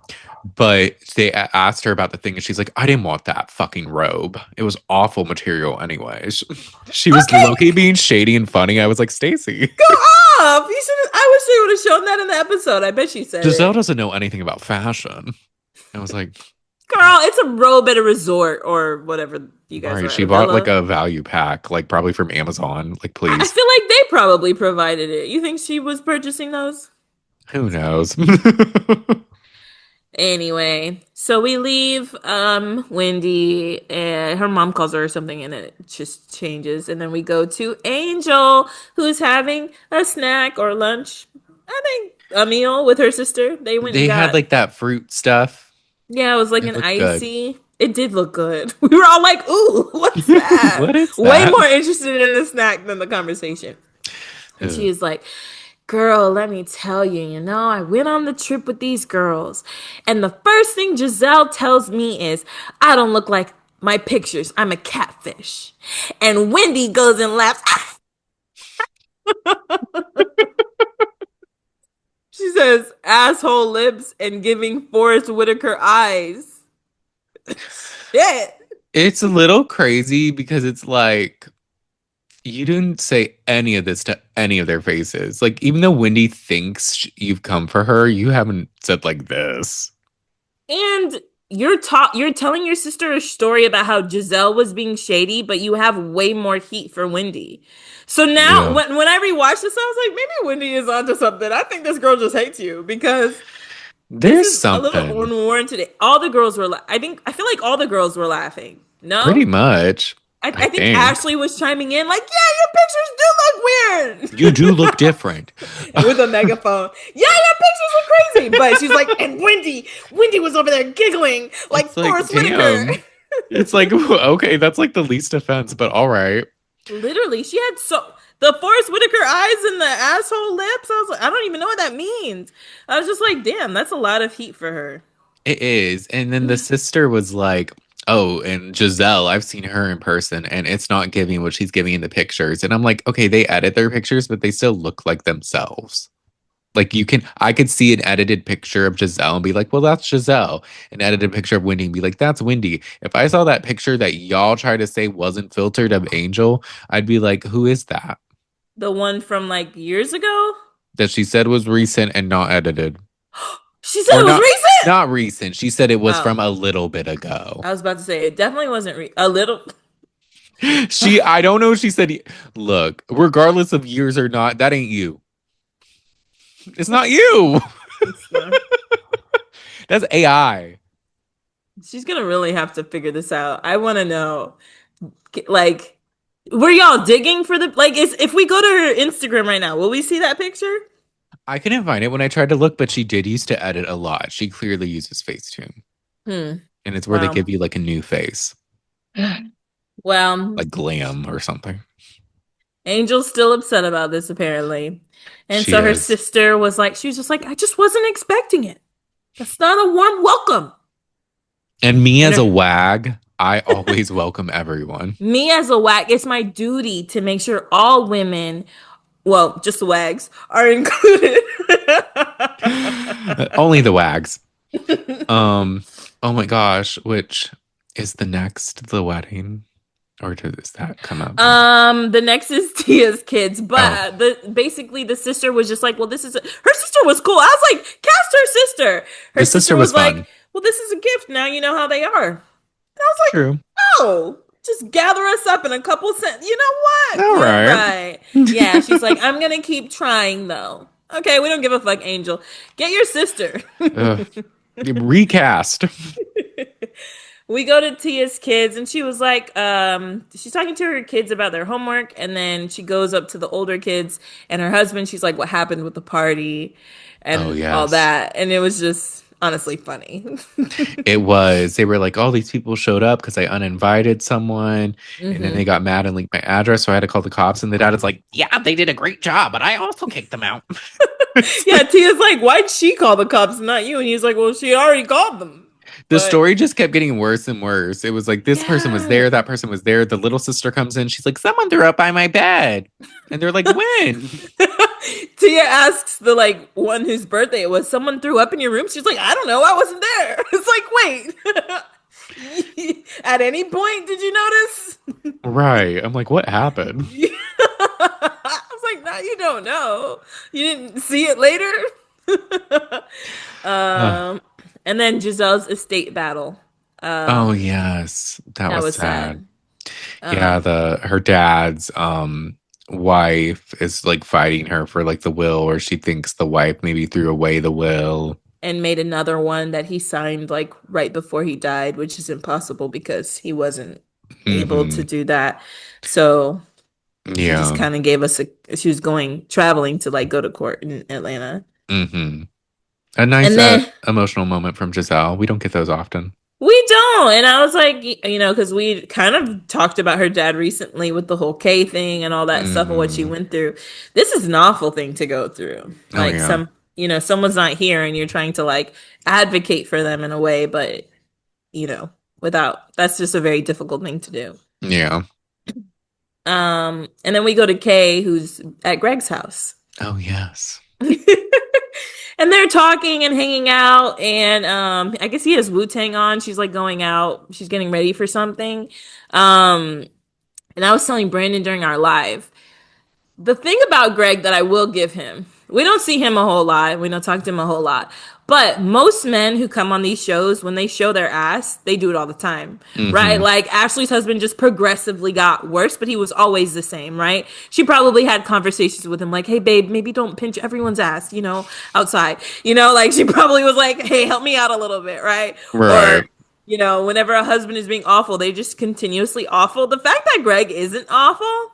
but they asked her about the thing, and she's like, "I didn't want that fucking robe. It was awful material, anyways." She was Okay, low-key being shady and funny. I was like, Stacy, go off. You should. I wish they would have shown that in the episode. I bet she said Giselle it. doesn't know anything about fashion. I was like, Girl, it's a robe at a resort or whatever you all guys right, are she at. bought like Hello. a value pack, like probably from Amazon. Like, I please, feel like they probably provided it. You think she was purchasing those? who knows? Anyway, so we leave Wendy and her mom calls her or something and it just changes and then we go to Angel who's having a snack or lunch. I think a meal with her sister. They went and They had got like that fruit stuff. yeah, it was like It an looked good. icy. It did look good. We were all like, "Ooh, what's that?" What is Way that? more interested in the snack than the conversation. And she Ugh. is like, girl, let me tell you, I went on the trip with these girls. And the first thing Giselle tells me is, I don't look like my pictures. I'm a catfish. And Wendy goes and laughs. She says, asshole lips and giving Forrest Whitaker eyes. Shit. It's a little crazy because it's like you didn't say any of this to any of their faces. Like, even though Wendy thinks you've come for her, you haven't said like this. And you're telling your sister a story about how Giselle was being shady, but you have way more heat for Wendy. So now Yeah. when I rewatched this, I was like, maybe Wendy is onto something. I think this girl just hates you because this There's is a little something. unwarranted. All the girls were I feel like all the girls were laughing. Pretty No? much, I I think think. Ashley was chiming in like, yeah, your pictures do You look do look different. weird. With a megaphone. Yeah, your pictures are crazy. But she's like, and Wendy was over there giggling like It's like, Forrest Whitaker. damn. It's like, okay, that's like the least offense, but all right. Literally, she had the Forrest Whitaker eyes and the asshole lips. I was like, I don't even know what that means. I was just like, damn, that's a lot of heat for her. It is. And then the sister was like, oh, and Giselle, I've seen her in person and it's not giving what she's giving in the pictures. And I'm like, okay, they edit their pictures, but they still look like themselves. Like I could see an edited picture of Giselle and be like, well, that's Giselle. An edited picture of Wendy and be like, that's Wendy. If I saw that picture that y'all try to say wasn't filtered of Angel, I'd be like, who is that? The one from like years ago. That she said was recent and not edited. She said Or it was not recent. not recent. She said it was Oh, from a little bit ago. I was about to say it definitely wasn't a little. I don't know if she said, look, regardless of years or not, that ain't you. It's not you. It's not. That's AI. She's gonna really have to figure this out. I want to know, like, were y'all digging for the like? If we go to her Instagram right now, will we see that picture? I couldn't find it when I tried to look, but she did used to edit a lot. She clearly uses Facetune. Hmm. And it's where they Wow. give you like a new face, Well, like glam or something. Angel's still upset about this apparently, and She so her is. sister was like, she was just like, I just wasn't expecting it. That's not a warm welcome. And me And as her, a wag, I always welcome everyone. Me as a wag, it's my duty to make sure all women, well, just the wags, are included. Only the wags. Um, oh my gosh, which is the next the wedding? Or does that come up next? The next is Tia's kids, Oh, but the basically the sister was just like, well, her sister was cool. I was like, cast her sister. Her the sister sister was was like, fun. well, this is a gift. Now you know how they are. And I was like, True. no, just gather us up in a couple cents. You know what? All You're right. right. Yeah, she's like, I'm gonna keep trying though. Okay, we don't give a fuck, Angel. Get your sister. Ugh. Recast. We go to Tia's kids and she was like, she's talking to her kids about their homework, and then she goes up to the older kids and her husband. She's like, what happened with the party Oh, and all yes. that. And it was just honestly funny. It was. They were like, all these people showed up because I uninvited someone. And then they Hmm. got mad and leaked my address. So I had to call the cops. And the dad is like, yeah, they did a great job, but I also kicked them out. It's Yeah, like, Tia's like, why'd she call the cops, not you? And he's like, well, she already called them. the But story just kept getting worse and worse. It was like this person was yeah. there, that person was there. The little sister comes in. She's like, someone threw up by my bed. And they're like, when? Tia asks the like one whose birthday it was, someone threw up in your room? She's like, I don't know, I wasn't there. It's like, wait. At any point did you notice? Right. I'm like, what happened? I was like, no, you don't know. You didn't see it later. Uh, um, and then Giselle's estate battle. oh Um, yes. That that was was sad. sad. Yeah, Um, the her dad's wife is like fighting her for like the will, or she thinks the wife maybe threw away the will. and made another one that he signed like right before he died, which is impossible because he wasn't able to Hmm. do that. So she just Yeah. kind of gave us she was going traveling to like go to court in Atlanta. Hmm. A nice And then emotional moment from Giselle. We don't get those often. we don't. And I was like, because we kind of talked about her dad recently with the whole K thing and all that stuff and what she Hmm. went through. This is an awful thing to go through. Oh Like yeah. someone's not here and you're trying to like advocate for them in a way, but without that's just a very difficult thing to do. Yeah. And then we go to Kay, who's at Greg's house. Oh yes. And they're talking and hanging out, and I guess he has Wu-Tang on. She's like going out, she's getting ready for something. Um, and I was telling Brandon during our live, the thing about Greg that I will give him, we don't see him a whole lot. We don't talk to him a whole lot. But most men who come on these shows, when they show their ass, they do it all the time, right? Hmm. Like Ashley's husband just progressively got worse, but he was always the same, right? She probably had conversations with him like, hey, babe, maybe don't pinch everyone's ass, outside. Like she probably was like, hey, help me out a little bit, right? Or, Right. whenever a husband is being awful, they just continuously awful. The fact that Greg isn't awful, I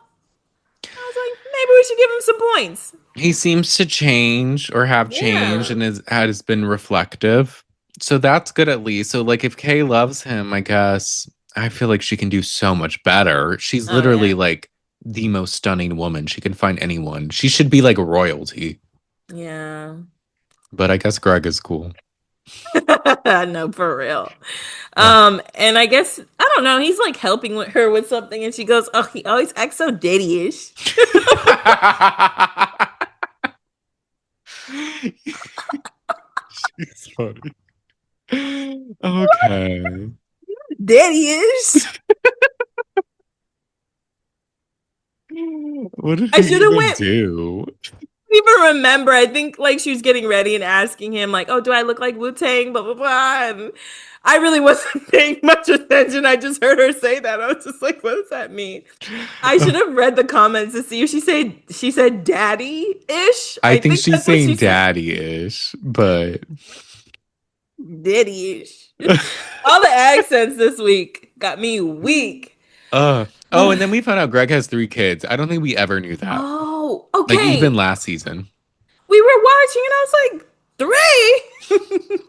was like, maybe we should give him some points. He seems to change or have changed Yeah. and has been reflective. So that's good at least. So like if Kay loves him, I guess I feel like she can do so much better. She's Oh literally yeah. like the most stunning woman. She can find anyone. She should be like royalty. Yeah. But I guess Greg is cool. No, for real. Ugh. And I guess I don't know, he's like helping with her with something and she goes, oh, he always acts so daddy-ish. She's funny. Okay. Daddy-ish. What did I he should have even went do? even remember. I think like she was getting ready and asking him, like, oh, do I look like Wu-Tang? Blah blah blah. And I really wasn't paying much attention. I just heard her say that. I was just like, what does that mean? I should have read the comments to see if she said daddy-ish. I I think think she's that's what she saying said. daddy-ish, but Daddy-ish. All the accents this week got me weak. oh, and then we found out Greg has 3 kids. I don't think we ever knew that. Oh, Like even okay. last season. We were watching and I was like,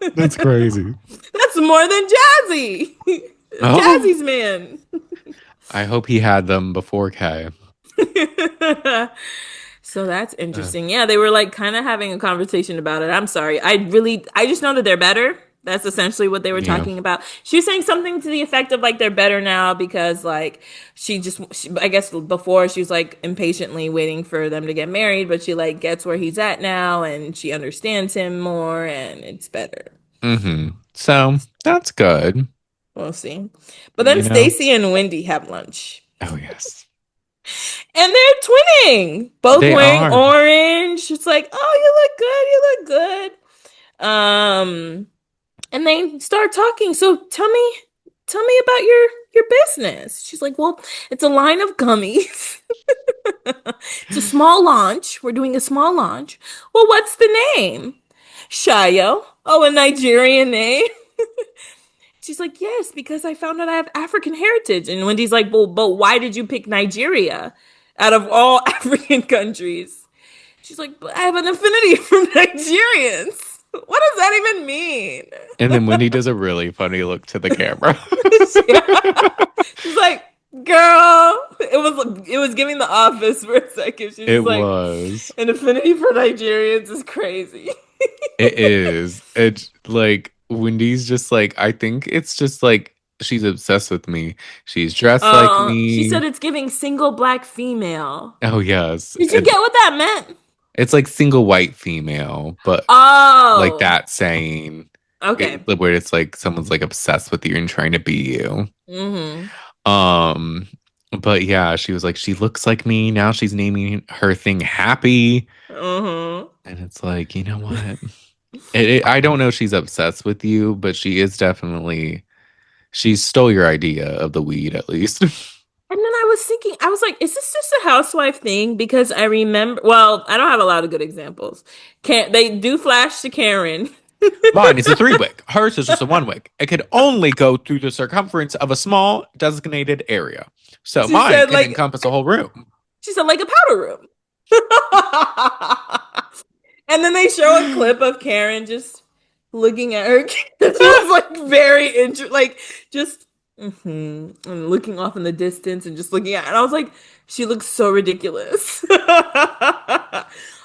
3? That's crazy. That's more than Jazzy. Oh, Jazzy's man. I hope he had them before Kay. So that's Uh, interesting. Yeah, they were like kind of having a conversation about it. I'm sorry. I just know that they're better. That's essentially what they were Yeah. talking about. She was saying something to the effect of like they're better now because like I guess before she was like impatiently waiting for them to get married, but she like gets where he's at now and she understands him more and it's better. So that's good. We'll see. But then You know? Stacy and Wendy have lunch. Oh, yes. And they're twinning, both They wearing are. orange. It's like, oh, you look good, you look good. And they start talking. So tell me about your business. She's like, well, it's a line of gummies. It's a small launch. We're doing a small launch. Well, what's the name? Shayo. Oh, a Nigerian name. She's like, yes, because I found out I have African heritage. And Wendy's like, well, but why did you pick Nigeria out of all African countries? She's like, but I have an affinity for Nigerians. What does that even mean? And then Wendy does a really funny look to the camera. She's like, girl, it was giving the office for a second. She's just It like, was. an affinity for Nigerians is crazy. It is. It's like Wendy's just like, I think it's just like she's obsessed with me. She's dressed like She me. said it's giving single black female. Oh, yes. Did you get what that meant? It's like single white female, but like Oh, that saying okay. where it's like someone's like obsessed with you and trying to be you. Mm-hmm. Um, but yeah, she was like, she looks like me. Now she's naming her thing Happy. Mm-hmm. And it's like, you know what? I don't know if she's obsessed with you, but she is definitely, she stole your idea of the weed at least. And then I was thinking, I was like, is this just a housewife thing? Because I remember, well, I don't have a lot of good examples. Can't they do flash to Karen? Mine is a 3 wick. Hers is just a 1 wick. It can only go through the circumference of a small designated area. So She mine said can like encompass a whole room. she said like a powder room. And then they show a clip of Karen just looking at her. She was like very like just and looking off in the distance and just looking at. And I was like, she looks so ridiculous,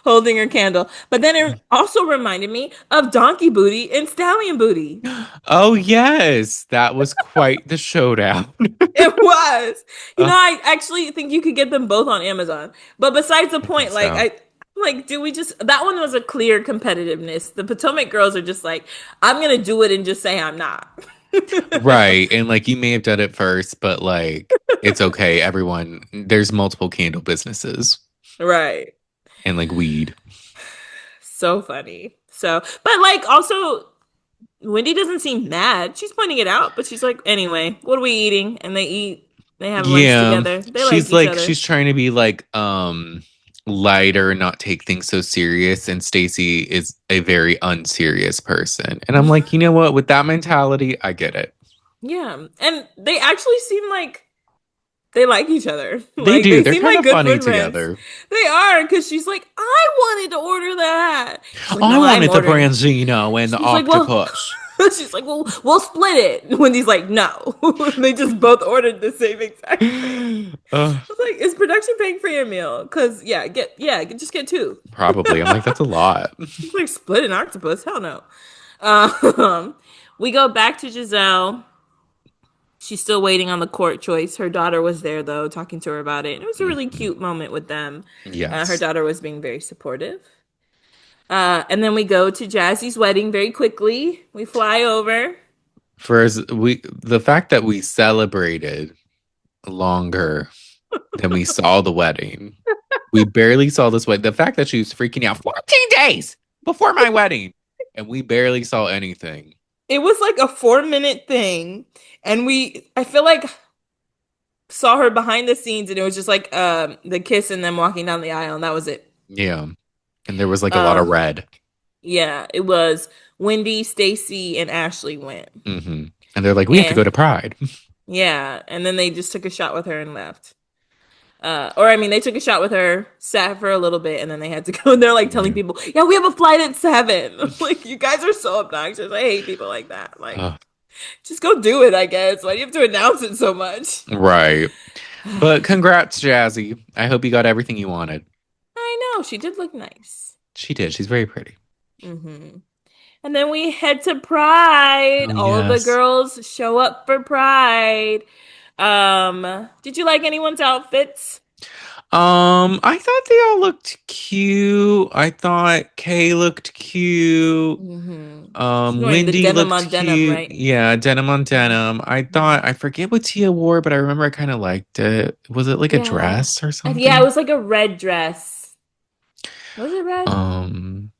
holding her candle. But then it also reminded me of Donkey Booty and Stallion Booty. Oh, yes. That was quite the showdown. It was. uh, I actually think you could get them both on Amazon. But besides the I think point, like so. do we just that one was a clear competitiveness. The Potomac girls are just like, I'm gonna do it and just say I'm not. Right. And like you may have done it first, but like it's okay. Everyone, there's multiple candle businesses Right. and like weed. So funny. So, but like also Wendy doesn't seem mad. She's pointing it out, but she's like, anyway, what are we eating? And they eat, they have lunch Yeah. together. They like each other. She's trying to be like lighter, not take things so serious. And Stacy is a very unserious person. And I'm like, you know what? With that mentality, I get it. Yeah. And they actually seem like they like each other. They Like do. they They're seem kind like of good funny friends. together. They are because she's like, I wanted to order that. She's like, I no, I'm wanted the ordering. branzino and the She's like, well, octopus. she's like, well, we'll split it. Wendy's like, no. They just both ordered the same exact thing. uh, I was like, is production paying for your meal? Because just get two. Probably. I'm like, that's a lot. She's like, split an octopus? Hell no. Um, we go back to Giselle. She's still waiting on the court choice. Her daughter was there though, talking to her about it. And it was a really Mhm. cute moment with them. Her Yes. daughter was being very supportive. And then we go to Jazzy's wedding very quickly. We fly over. The fact that we celebrated longer than we saw the wedding. We barely saw this wedding. The fact that she was freaking out 14 days before my wedding and we barely saw anything. It was like a 4 minute thing. And I feel like saw her behind the scenes and it was just like the kiss and them walking down the aisle and that was it. Yeah. And there was like a lot of Um red. yeah, it was Wendy, Stacy, and Ashley went. And they're like, we have to go And to Pride. yeah, and then they just took a shot with her and left. Or I mean, they took a shot with her, sat for a little bit, and then they had to go. And they're like telling Yeah. people, "Yeah, we have a flight at 7." Like, you guys are so obnoxious. I hate people like that. Like, Uh, just go do it. I guess. Why do you have to announce it so much? right. But congrats, Jazzy. I hope you got everything you wanted. I know she did look nice. She did. She's very pretty. Hmm. And then we head to Pride. Oh All of the yes. girls show up for Pride. Did you like anyone's outfits? I thought they all looked cute. I thought Kay looked cute. She's wearing the Wendy denim looked on denim, cute. right? Yeah, denim on denim. I thought I forget what Tiaa wore, but I remember I kind of liked it. Was it like a Yeah. dress or Yeah, it something? was like a red dress. Was it red? Um,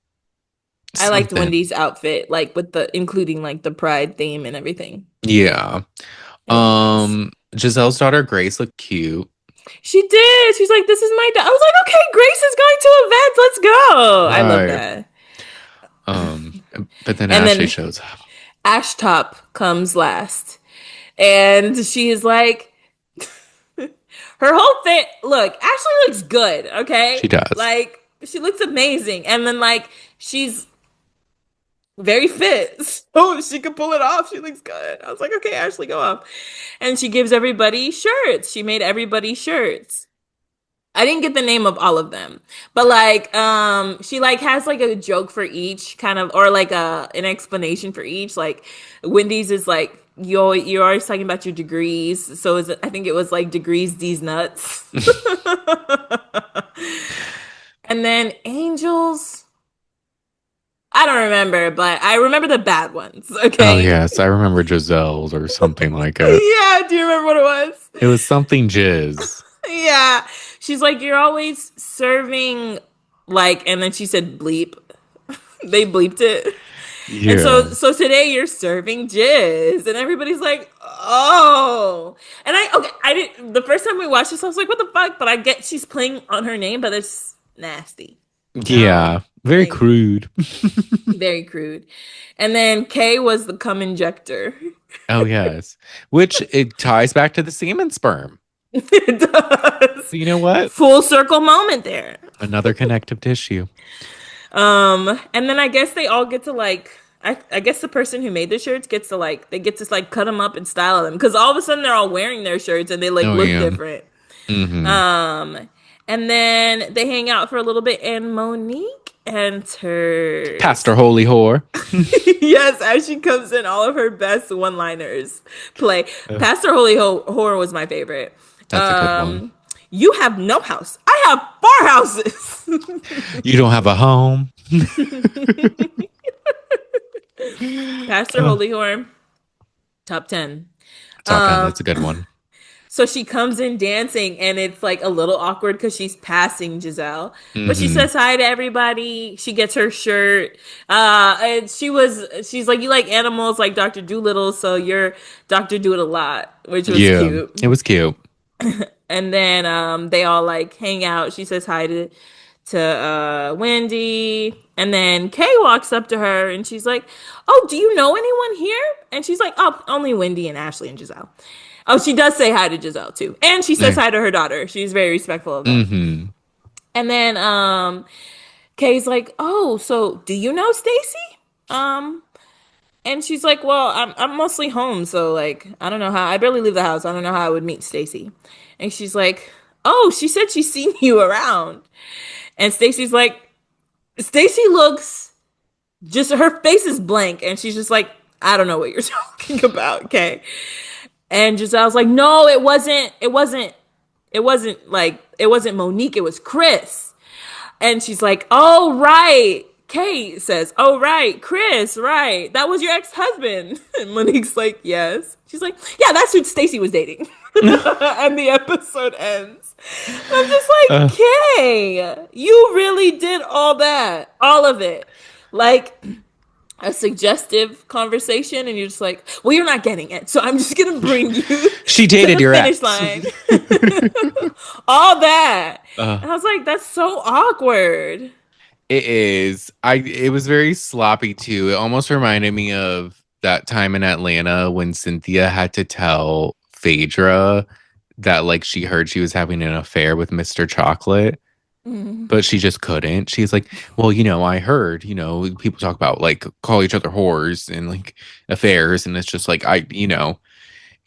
I liked something. Wendy's outfit, like with the including like the pride theme and everything. Yeah. It was nice. Giselle's daughter Grace looked cute. She did. She's like, "This is my dad." I was like, "Okay, Grace is going to events. Let's go." I love Right. that. Um, but then And Ashley then shows up. Ash Top comes last, and she is like, her whole thing. Look, Ashley looks good. She Okay, does. like she looks amazing, and then like she's very fit. So she could pull it off. She looks good. I was like, okay, Ashley, go off. And she gives everybody shirts. She made everybody shirts. I didn't get the name of all of them, but like, she like has like a joke for each kind of, or like an explanation for each. Like, Wendy's is like, you're always talking about your degrees, so is it, I think it was like degrees these nuts. And then Angels, I don't remember, but I remember the bad ones. Oh Okay. yes, I remember Giselle's or something like it. Yeah, do you remember what it was? It was something jizz. Yeah. She's like, you're always serving like, and then she said bleep. They bleeped it. And Yeah. so today you're serving jizz. And everybody's like, oh. And I didn't, the first time we watched this, I was like, what the fuck? But I get she's playing on her name, but it's nasty. No, Yeah. Very thank you. crude. Very crude. And then K was the cum injector. Oh yes. Which it ties back to the semen sperm. It does. So you know what? Full circle moment there. Another connective tissue. And then I guess they all get to like, I guess the person who made the shirts gets to like, they get to like cut them up and style them because all of a sudden they're all wearing their shirts and they like Oh look yeah. different. Mm-hmm. Um, and then they hang out for a little bit and Monique enters. Pastor Holy Whore. Yes, as she comes in, all of her best one-liners play. Uh, Pastor Holy Horror was my favorite. that's a good one. You have no house. I have four houses. You don't have a home. Pastor Uh, Holy Horror, top 10. top 10. Um, That's a good one. so she comes in dancing and it's like a little awkward because she's passing Giselle. But she Mm-hmm. says hi to everybody. She gets her shirt. And she's like, you like animals like Dr. Doolittle, so you're Dr. Do It a Lot, which was Yeah. cute. It was cute. And then they all like hang out. She says hi to Wendy. And then Kay walks up to her and she's like, "Oh, do you know anyone here?" And she's like, "Oh, only Wendy and Ashley and Giselle." Oh, she does say hi to Giselle too. And she says Yeah. hi to her daughter. She's very respectful of that. Mm-hmm. And then Kay's like, "Oh, so do you know Stacy?" Um and she's like, "Well, I'm mostly home, so like I don't know how. I barely leave the house. I don't know how I would meet Stacy." And she's like, "Oh, she said she's seen you around." And Stacy's like, Stacy looks just her face is blank, and she's just like, "I don't know what you're talking about." Okay. And Giselle's like, "No, it wasn't. It wasn't like it wasn't Monique. It was Chris." And she's like, "Oh, right." Kate says, "Oh, right. Chris, right. That was your ex-husband." And Monique's like, "Yes." She's like, "Yeah, that's who Stacy was dating." And the episode ends. And I'm just like, uh, Kay, you really did all that. All of it. Like a suggestive conversation, and you're just like, well, you're not getting it. So I'm just gonna bring you she to dated the your finish ex. line. All that. uh, And I was like, that's so awkward. it is. It was very sloppy too. It almost reminded me of that time in Atlanta when Cynthia had to tell Phaedra that like she heard she was having an affair with Mr. Chocolate, Mm. but she just couldn't. She's like, well, I heard, people talk about like call each other whores and like affairs, and it's just like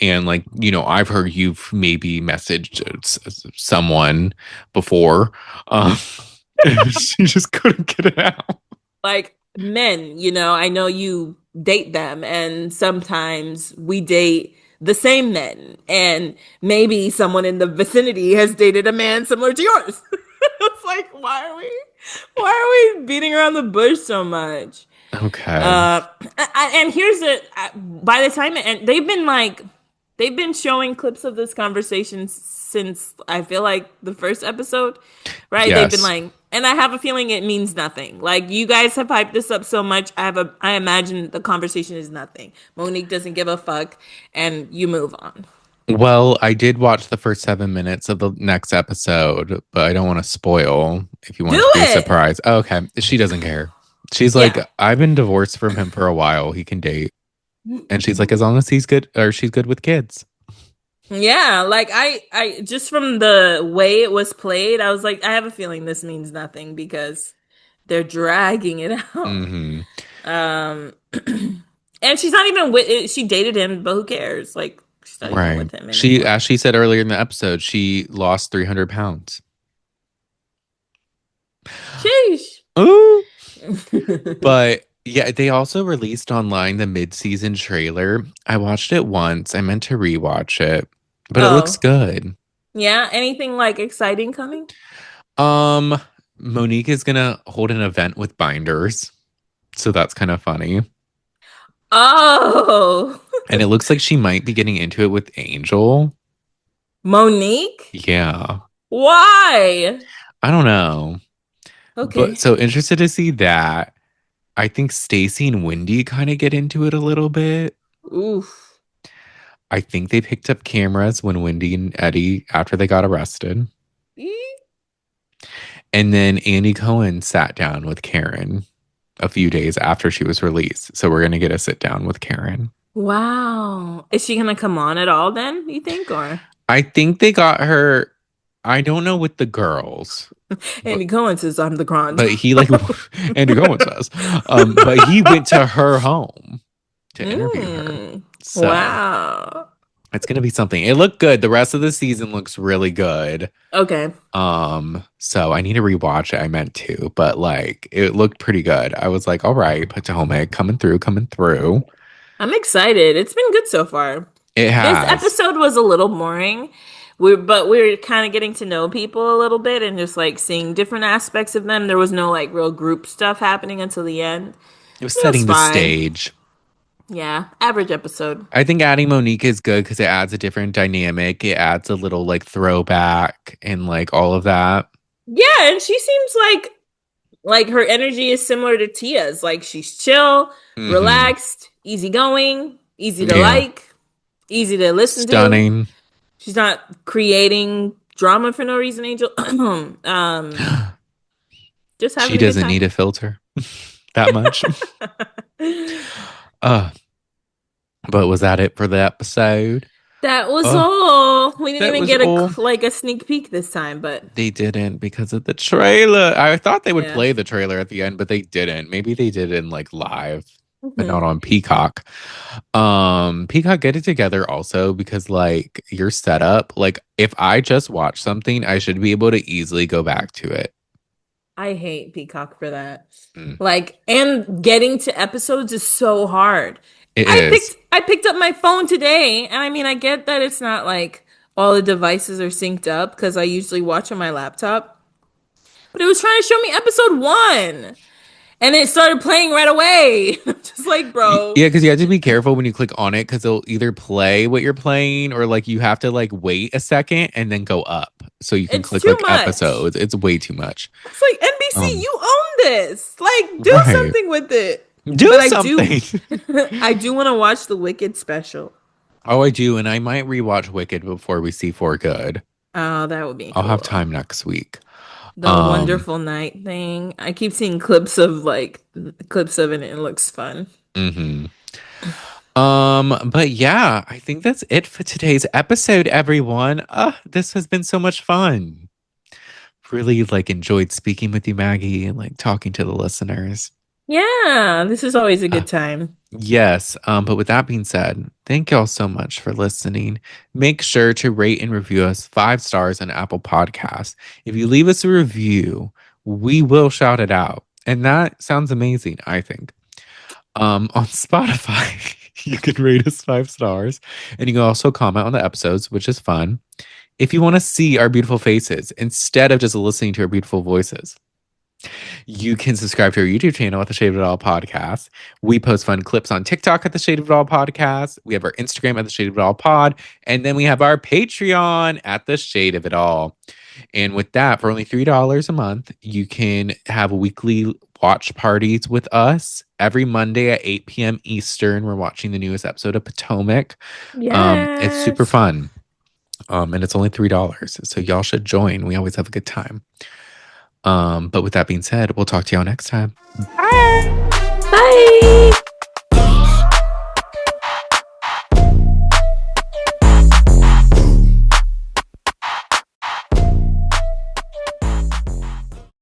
and like, I've heard you've maybe messaged someone before. Um, she just couldn't get it out. Like men, I know you date them, and sometimes we date the same men, and maybe someone in the vicinity has dated a man similar to yours. It's like, why are we beating around the bush so much? Okay. Uh, and here's the by the time and they've been showing clips of this conversation since I feel like the first episode, right? They've been Yes. like, and I have a feeling it means nothing. Like you guys have hyped this up so much, I imagine the conversation is nothing. Monique doesn't give a fuck, and you move on. Well, I did watch the first 7 minutes of the next episode, but I don't want to spoil if you want Do it to be a it. surprise. Oh, okay. She doesn't care. She's like, Yeah. I've been divorced from him for a while. He can date. And she's like, as long as he's good or she's good with kids. Yeah, like I just from the way it was played, I was like, I have a feeling this means nothing because they're dragging it out. Hmm. Um, and she's not even with, she dated him, but who cares? Like, she's not even Right. with him She, anymore. as she said earlier in the episode, she lost 300 pounds. Sheesh. Ooh. But yeah, they also released online the mid-season trailer. I watched it once. I meant to rewatch it, but it looks Oh, good. yeah. Anything like exciting coming? Um, Monique is gonna hold an event with binders, so that's kind of funny. Oh, And it looks like she might be getting into it with Angel. Monique? Yeah, Why? I don't know, but Okay. so interested to see that. I think Stacy and Wendy kind of get into it a little bit. Oof. I think they picked up cameras when Wendy and Eddie after they got arrested. Eek. And then Andy Cohen sat down with Karen a few days after she was released. So we're gonna get a sit down with Karen. Wow. Is she gonna come on at all then, you think? Or I think they got her. I don't know with the girls, but Andy Cohen says I'm the grand. he like Andy Cohen says, but he went to her home to interview her. Mm. So Wow. it's gonna be something. It looked good. The rest of the season looks really good. Okay. So I need to rewatch it. I meant to, but like it looked pretty good. I was like, all right, Potomac coming through, coming through. I'm excited. It's been good so far. It This has. episode was a little boring. We're kind of getting to know people a little bit and just like seeing different aspects of them. There was no like real group stuff happening until the end. It was It was setting the fine. stage. Yeah, average episode. I think adding Monique is good because it adds a different dynamic. It adds a little like throwback and like all of that. Yeah, and she seems like her energy is similar to Tia's. Like she's chill, Hmm. relaxed, easygoing, easy to Yeah. like, easy to listen to. Stunning. She's not creating drama for no reason, Angel. Just She having a good doesn't need time. a filter that much. uh, but was that it for the episode? That was Oh, all. We didn't that even was get all. like a sneak peek this time, but They didn't because of the trailer. I thought they would yeah. play the trailer at the end, but they didn't. Maybe they did in like live, but not Hmm. on Peacock. Peacock, get it together also because like your setup, like if I just watch something, I should be able to easily go back to it. I hate Peacock for that. Mm. Like, and getting to episodes is so hard. It I is. picked I picked up my phone today, and I mean, I get that it's not like all the devices are synced up because I usually watch on my laptop, but it was trying to show me episode one, and it started playing right away. Just like, bro, Yeah, because you have to be careful when you click on it because it'll either play what you're playing or like you have to like wait a second and then go up so you can it's click too like much. episodes. It's way too much. It's like NBC, Um, you own this. Like, do right. something with it. Do But I do, something. I do want to watch the Wicked special. Oh, I do, and I might rewatch Wicked before we see For Good. Oh, that would be I'll have cool. time next week. The Um, Wonderful Night thing. I keep seeing clips of it and it looks fun. mhm. But yeah, I think that's it for today's episode, everyone. This has been so much fun. Really like enjoyed speaking with you, Maggie, and like talking to the listeners. Yeah, this is always a Uh, good time. yes. But with that being said, thank y'all so much for listening. Make sure to rate and review us 5 stars on Apple Podcasts. If you leave us a review, we will shout it out. And that sounds amazing, I think. On Spotify, you can rate us 5 stars and you can also comment on the episodes, which is fun. If you want to see our beautiful faces instead of just listening to our beautiful voices, you can subscribe to our YouTube channel at the Shade of It All Podcast. We post fun clips on TikTok at the Shade of It All Podcast. We have our Instagram at the Shade of It All Pod. And then we have our Patreon at the Shade of It All. And with that, for only $3 a month, you can have weekly watch parties with us every Monday at 8 p.m. Eastern. We're watching the newest episode of Potomac. It's super Yes. fun. And it's only $3. So y'all should join. We always have a good time. But with that being said, we'll talk to y'all next time. Bye. Bye.